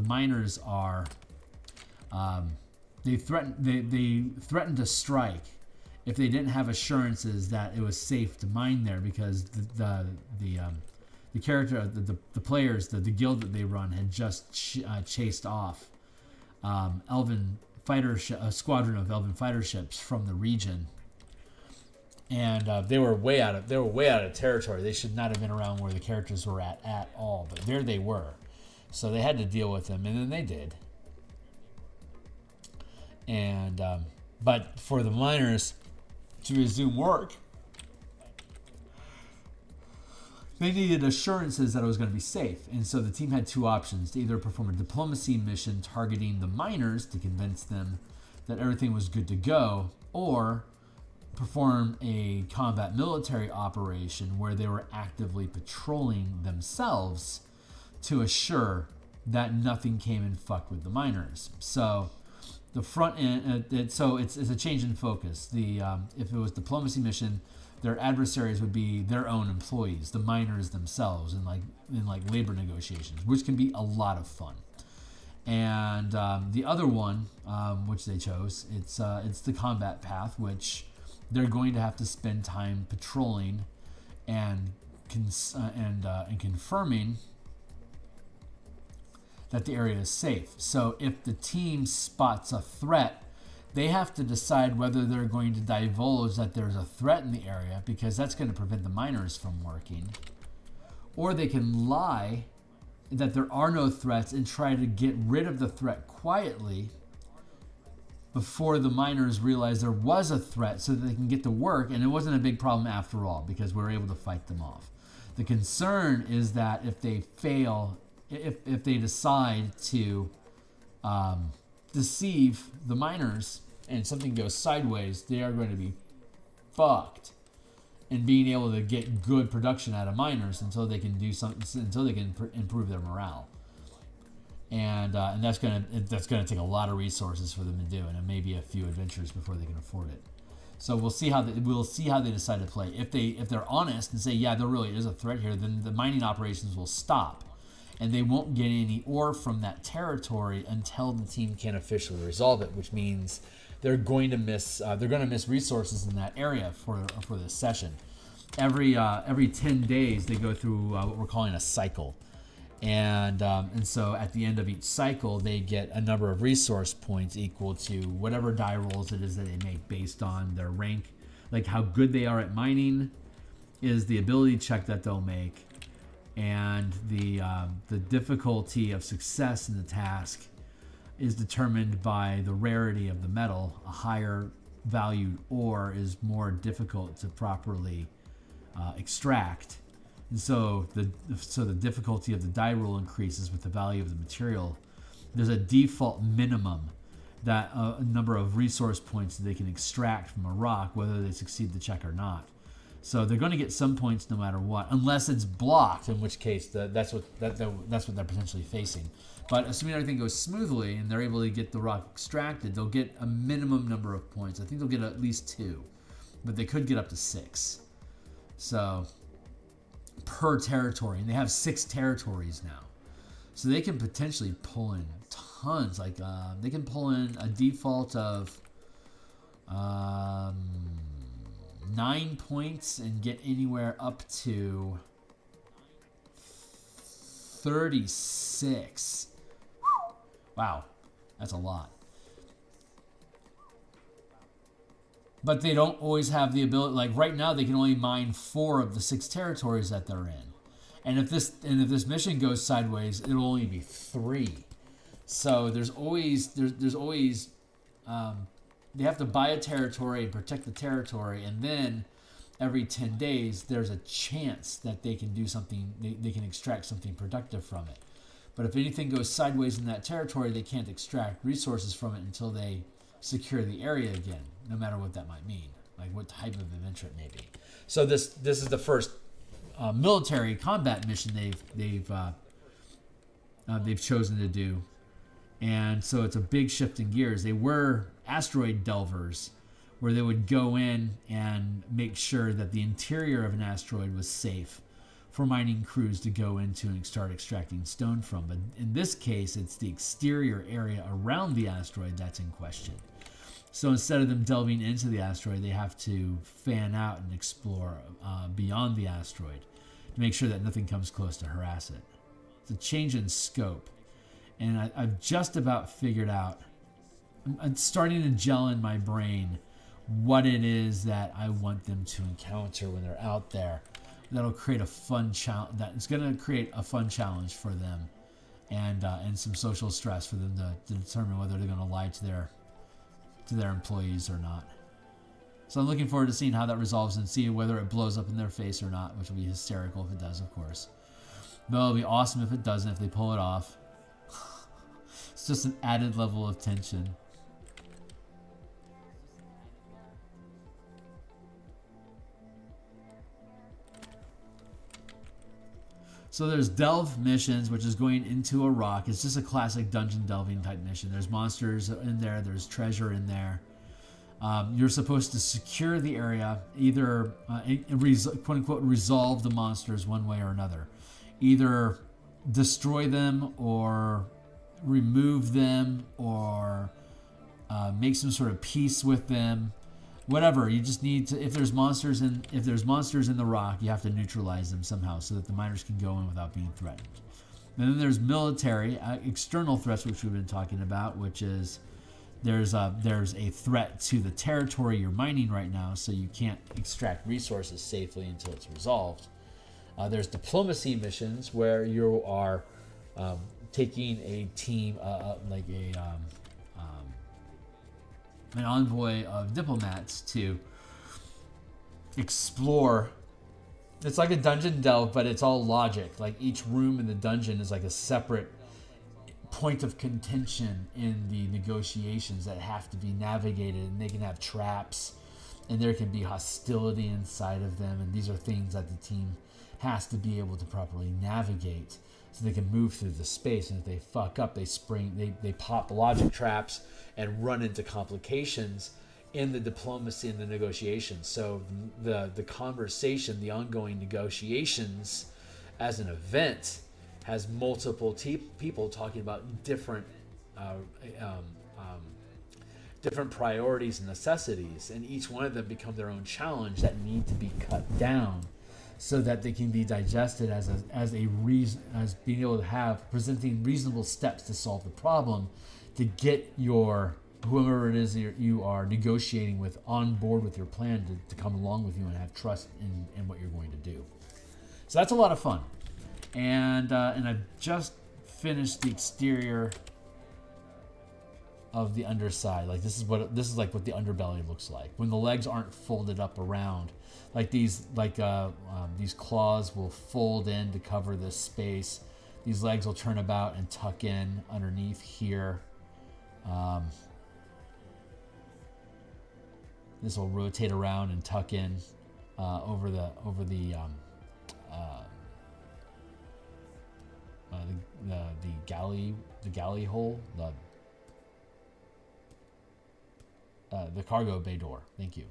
Speaker 1: miners are they threatened to strike if they didn't have assurances that it was safe to mine there, because the character, the players, the guild that they run had just chased off elven a squadron of elven fighter ships from the region, and they were way out of territory. They should not have been around where the characters were at all, but there they were. So they had to deal with them, and then they did. And but for the miners to resume work, they needed assurances that it was going to be safe. And so the team had two options: to either perform a diplomacy mission targeting the miners to convince them that everything was good to go, or perform a combat military operation where they were actively patrolling themselves to assure that nothing came and fucked with the miners. So the front end, it's a change in focus. If it was diplomacy mission, their adversaries would be their own employees, the miners themselves, in labor negotiations, which can be a lot of fun. And the other one, which they chose, it's the combat path, which they're going to have to spend time patrolling and confirming that the area is safe. So if the team spots a threat, they have to decide whether they're going to divulge that there's a threat in the area, because that's going to prevent the miners from working, or they can lie that there are no threats and try to get rid of the threat quietly before the miners realize there was a threat, so that they can get to work and it wasn't a big problem after all, because we were able to fight them off. The concern is that if they fail, if they decide to deceive the miners and something goes sideways, they are going to be fucked in being able to get good production out of miners until they can do something, until they can improve their morale. And that's gonna take a lot of resources for them to do, and it may be a few adventures before they can afford it. So we'll see how they decide to play. If they're honest and say, yeah, there really is a threat here, then the mining operations will stop, and they won't get any ore from that territory until the team can officially resolve it, which means they're going to miss resources in that area for this session. Every 10 days they go through what we're calling a cycle, and so at the end of each cycle they get a number of resource points equal to whatever die rolls it is that they make based on their rank. Like how good they are at mining is the ability check that they'll make, and the difficulty of success in the task is determined by the rarity of the metal. A higher valued ore is more difficult to properly extract, and so the difficulty of the die roll increases with the value of the material. There's a default minimum that a number of resource points that they can extract from a rock, whether they succeed the check or not. So they're going to get some points no matter what, unless it's blocked, in which case that's what they're potentially facing. But assuming everything goes smoothly and they're able to get the rock extracted, they'll get a minimum number of points. I think they'll get at least 2, but they could get up to 6. So per territory, and they have 6 territories now, so they can potentially pull in tons. Like they can pull in a default of 9 points and get anywhere up to 36. Wow, that's a lot. But they don't always have the ability. Like right now, they can only mine 4 of the 6 territories that they're in. And if this mission goes sideways, it'll only be 3. So there's always they have to buy a territory and protect the territory, and then every 10 days there's a chance that they can do something. They can extract something productive from it. But if anything goes sideways in that territory, they can't extract resources from it until they secure the area again, no matter what that might mean, like what type of adventure it may be. So this is the first military combat mission they've chosen to do, and so it's a big shift in gears. They were asteroid delvers, where they would go in and make sure that the interior of an asteroid was safe for mining crews to go into and start extracting stone from. But in this case, it's the exterior area around the asteroid that's in question. So instead of them delving into the asteroid, they have to fan out and explore beyond the asteroid. to make sure that nothing comes close to harass it. It's a change in scope. And I've just about figured out, I'm starting to gel in my brain what it is that I want them to encounter when they're out there. That'll create a fun challenge. It's going to create a fun challenge for them, and some social stress for them to determine whether they're going to lie to their employees or not. So I'm looking forward to seeing how that resolves and seeing whether it blows up in their face or not, which will be hysterical if it does, of course. But it'll be awesome if it doesn't, if they pull it off. It's just an added level of tension. So there's delve missions, which is going into a rock. It's just a classic dungeon delving type mission. There's monsters in there. There's treasure in there. You're supposed to secure the area, either quote unquote resolve the monsters one way or another. Either destroy them or remove them or make some sort of peace with them. Whatever, you just need to. If there's monsters in the rock, you have to neutralize them somehow so that the miners can go in without being threatened. And then there's military external threats, which we've been talking about, which is there's a threat to the territory you're mining right now, so you can't extract resources safely until it's resolved. There's diplomacy missions where you are taking a team like an envoy of diplomats to explore. It's like a dungeon delve, but it's all logic. Like each room in the dungeon is like a separate point of contention in the negotiations that have to be navigated, and they can have traps, and there can be hostility inside of them, and these are things that the team has to be able to properly navigate so they can move through the space. And if they fuck up, they pop logic traps and run into complications in the diplomacy and the negotiations. So the conversation, the ongoing negotiations as an event has multiple people talking about different priorities and necessities, and each one of them become their own challenge that need to be cut down so that they can be digested as being able to have presenting reasonable steps to solve the problem, to get your whoever it is you are negotiating with on board with your plan to come along with you and have trust in what you're going to do. So that's a lot of fun. And I've just finished the exterior of the underside. Like this is like what the underbelly looks like when the legs aren't folded up around. Like these claws will fold in to cover this space. These legs will turn about and tuck in underneath here. This will rotate around and tuck in over the galley hole, the cargo bay door. Thank you.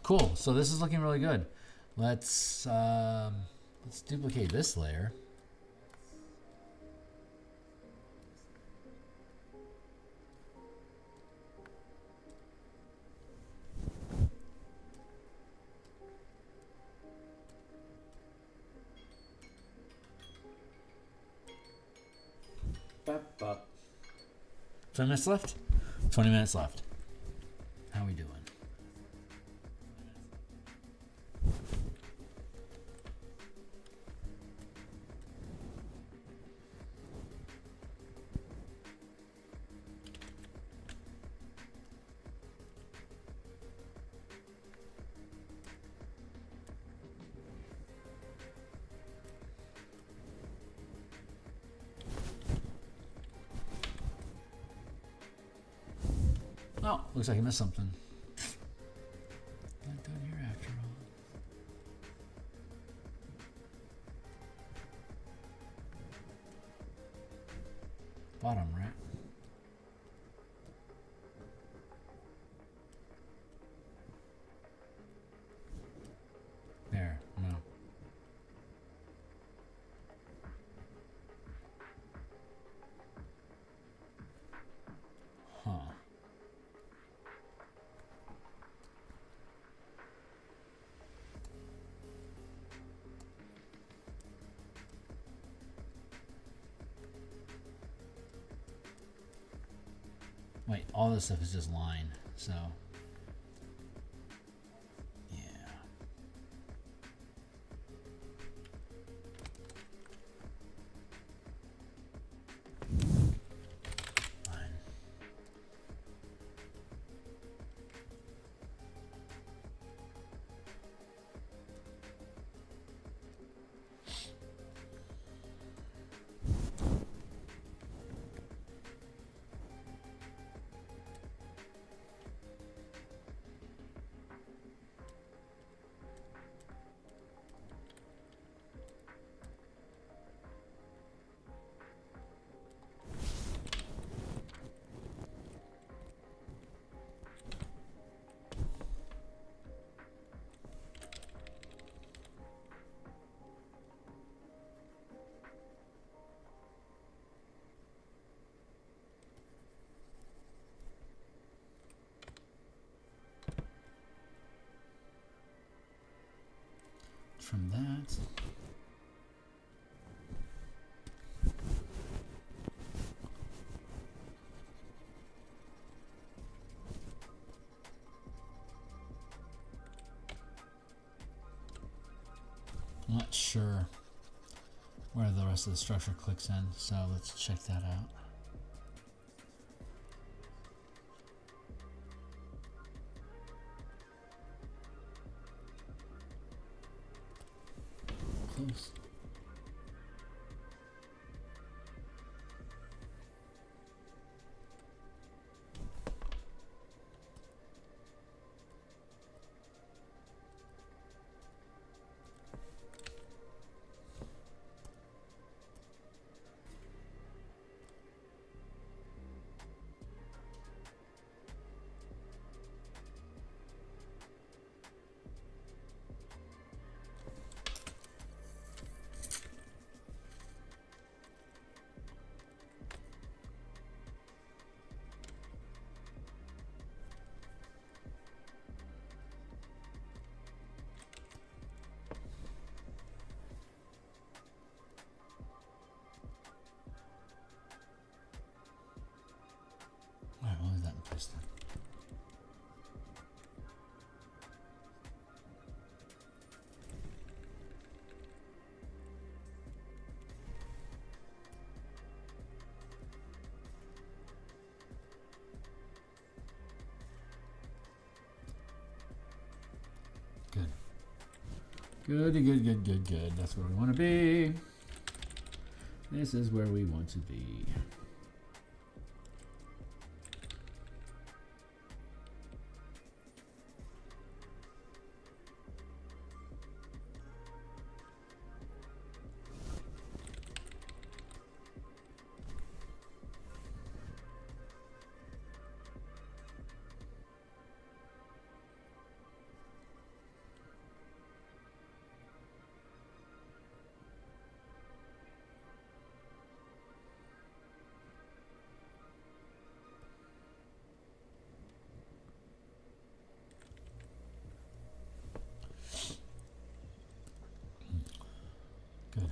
Speaker 1: Cool. So this is looking really good. Let's duplicate this layer. Bop, bop. 20 minutes left? 20 minutes left. How we doing? Oh, looks like I missed something. Not done here after all. Bottom, right? There, no. Huh. Wait, all this stuff is just line, so yeah. Fine. From that, I'm not sure where the rest of the structure clicks in, so let's check that out. Close. Alright, we'll leave that in place then. Good. Good. That's where we want to be. This is where we want to be. Good.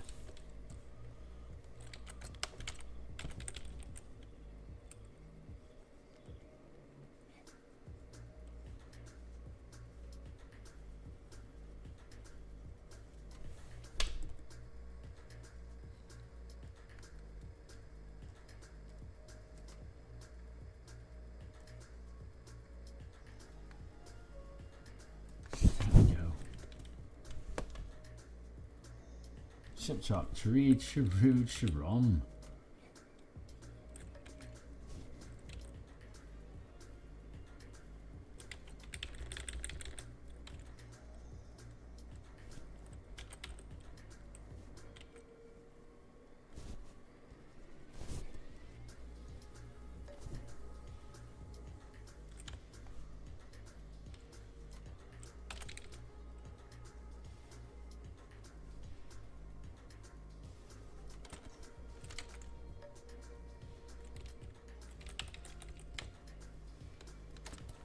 Speaker 1: Chip chop, tree, chiru, chirom.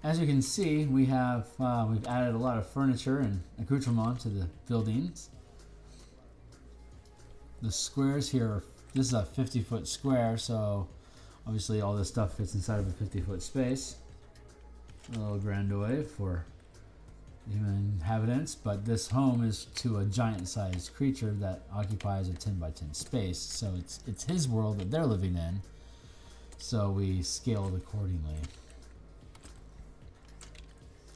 Speaker 1: As you can see, we have we've added a lot of furniture and accoutrement to the buildings. The squares here, this is a 50-foot square, so Obviously, all this stuff fits inside of a 50-foot space. A little grandeur for human inhabitants, but this home is to a giant-sized creature that occupies a 10 by 10 space. So it's his world that they're living in. So we scaled accordingly.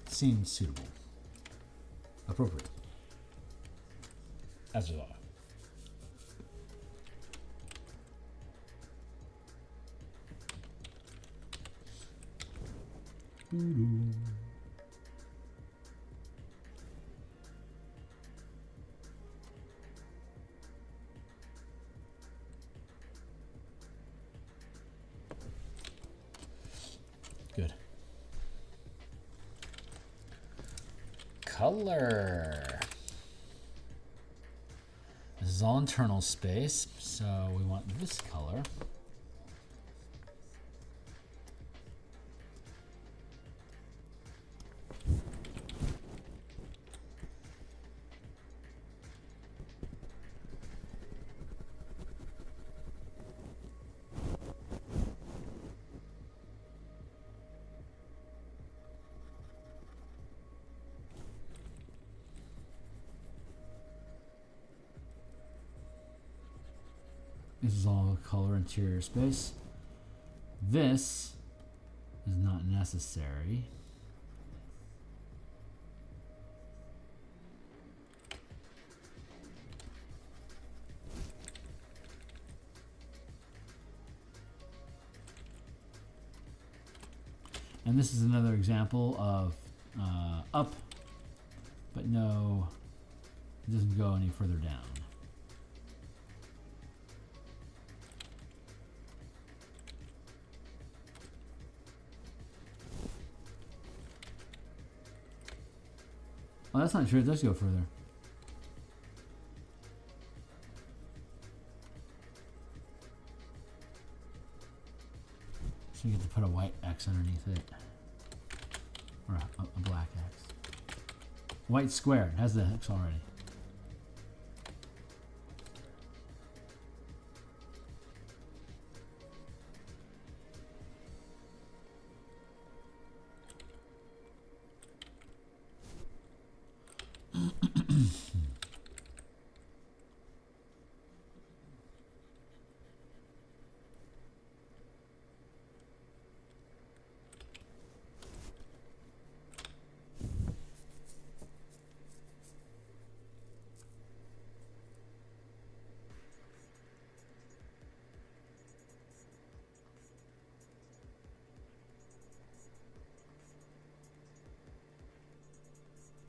Speaker 1: Seems suitable, appropriate, as well. Good. Color. This is all internal space, so we want this color. This is all color interior space. This is not necessary. And this is another example of up, but no, it doesn't go any further down. Oh, that's not true. It does go further. So you get to put a white X underneath it. Or a black X. White square. It has the X already.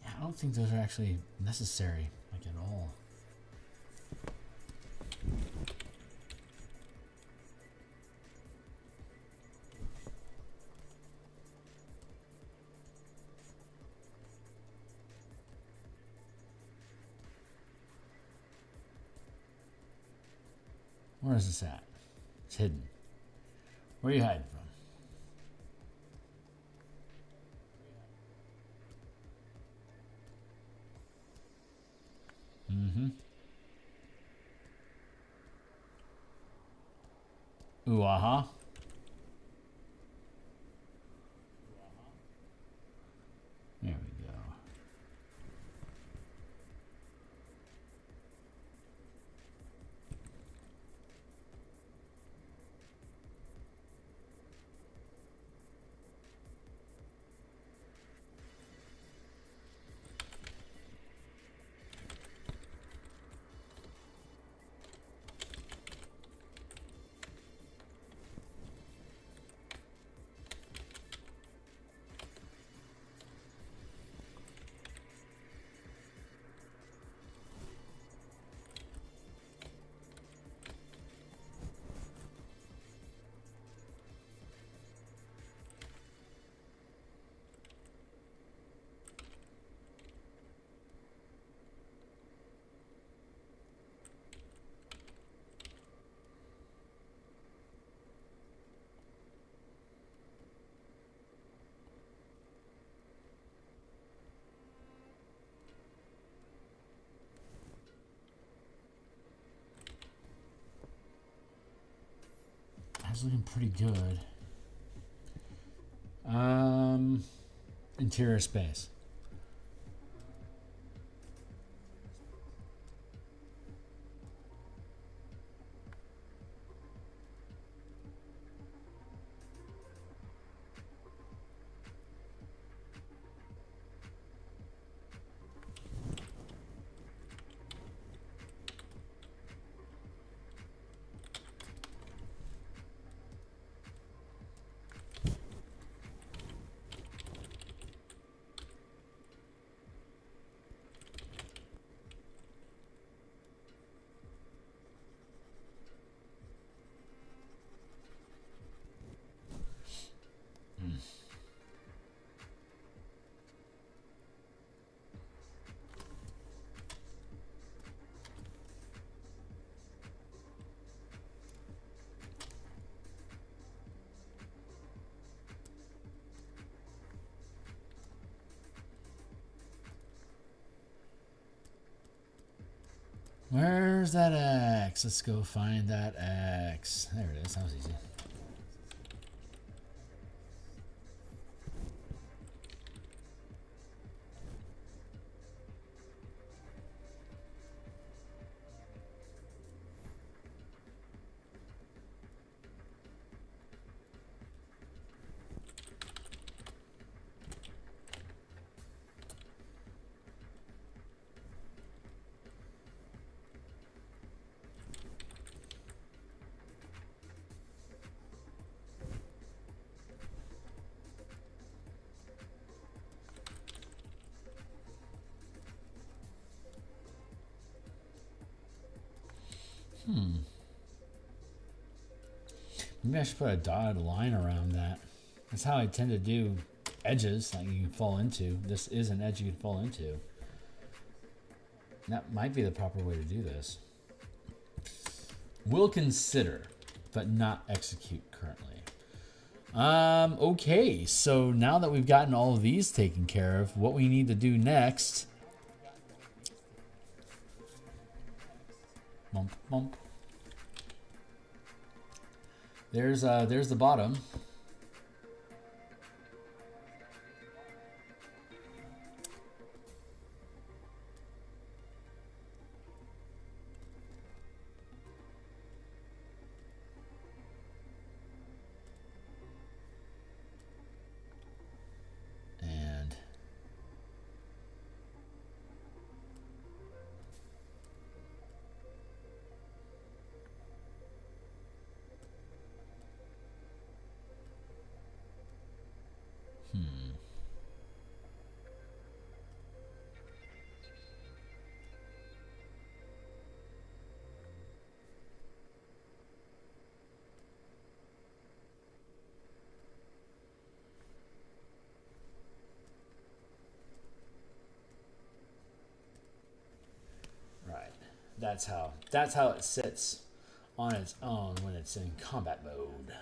Speaker 1: I don't think those are actually necessary, like at all. Where is this at? It's hidden. Where are you hiding from? Ooh, aha. There we go. is looking pretty good. Interior space. Where's that X? Let's go find that X. There it is. That was easy. Maybe I should put a dotted line around that. That's how I tend to do edges that you can fall into. This is an edge you can fall into. That might be the proper way to do this. Will consider, but not execute currently. Okay, so now that we've gotten all of these taken care of, what we need to do next... Bump, bump. There's the bottom. And that's how it sits on its own when it's in combat mode.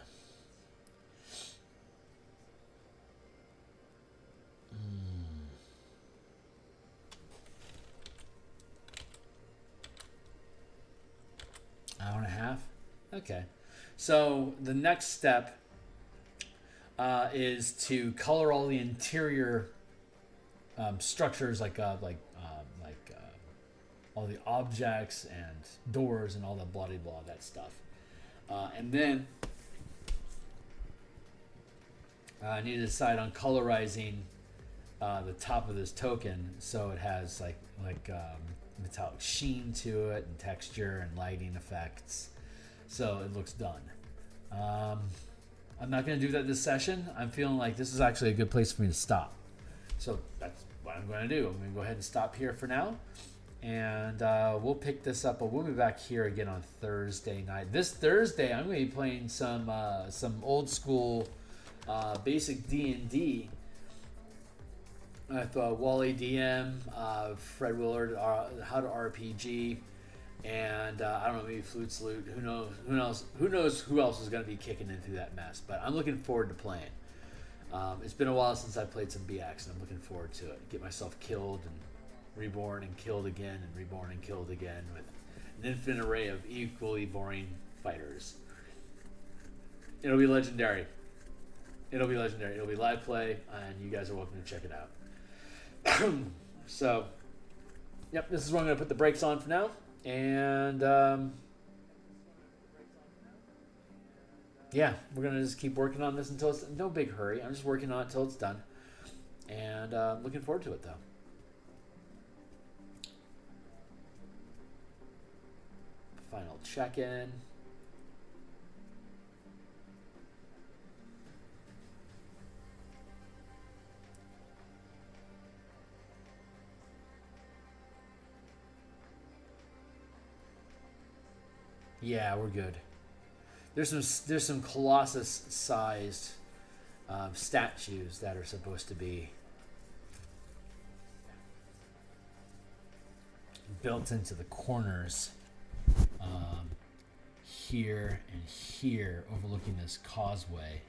Speaker 1: Hour and a half. Okay, so the next step is to color all the interior structures, like all the objects and doors and all the blah blah that stuff, and then I need to decide on colorizing the top of this token so it has like metallic sheen to it and texture and lighting effects, so it looks done. I'm not going to do that this session. I'm feeling like this is actually a good place for me to stop, so that's what I'm going to do. I'm going to go ahead and stop here for now. And we'll pick this up, but we'll be back here again on Thursday night. This Thursday, I'm going to be playing some old school basic D&D with Wally DM, Fred Willard, How to RPG, and I don't know, maybe Flute Salute. Who knows who else is going to be kicking into that mess. But I'm looking forward to playing. It's been a while since I played some BX, and I'm looking forward to it. Get myself killed and reborn and killed again and reborn and killed again with an infinite array of equally boring fighters. It'll be legendary. It'll be legendary. It'll be live play, and you guys are welcome to check it out. So, yep, this is where I'm going to put the brakes on for now. And, yeah, we're going to just keep working on this until it's... No big hurry. I'm just working on it until it's done. And looking forward to it, though. Final check-in. Yeah, we're good. There's some Colossus-sized statues that are supposed to be built into the corners here and here, overlooking this causeway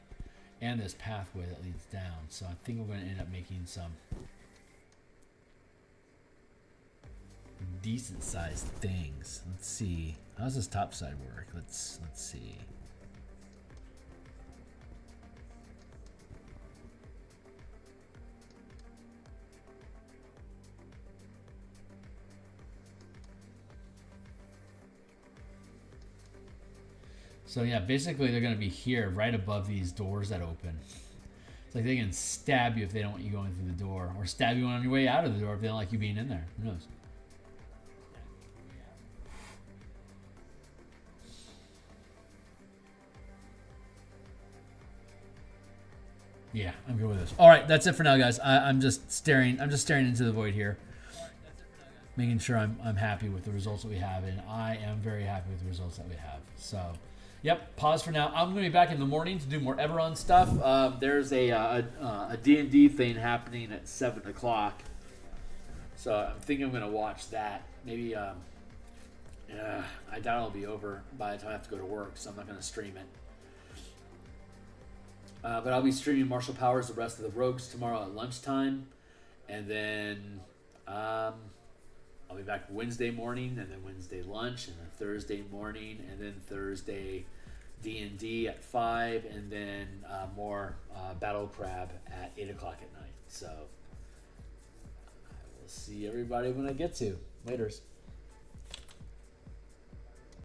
Speaker 1: and this pathway that leads down. So I think we're going to end up making some decent sized things. Let's see. How does this top side work? Let's see. So yeah, basically they're going to be here right above these doors that open. It's like they can stab you if they don't want you going through the door, or stab you on your way out of the door if they don't like you being in there. Who knows? Yeah, I'm good with this. All right, that's it for now, guys. I'm just staring into the void here, making sure I'm happy with the results that we have, and I am very happy with the results that we have. So, yep, pause for now. I'm going to be back in the morning to do more Eberron stuff. There's a D&D thing happening at 7 o'clock, so I'm thinking I'm going to watch that. Maybe, I doubt it'll be over by the time I have to go to work, so I'm not going to stream it. But I'll be streaming Martial Powers, the rest of the Rogues tomorrow at lunchtime. And then I'll be back Wednesday morning, and then Wednesday lunch, and then Thursday morning, and then Thursday D&D at 5, and then more Battle Crab at 8 o'clock at night. So I will see everybody when I get to. Laters.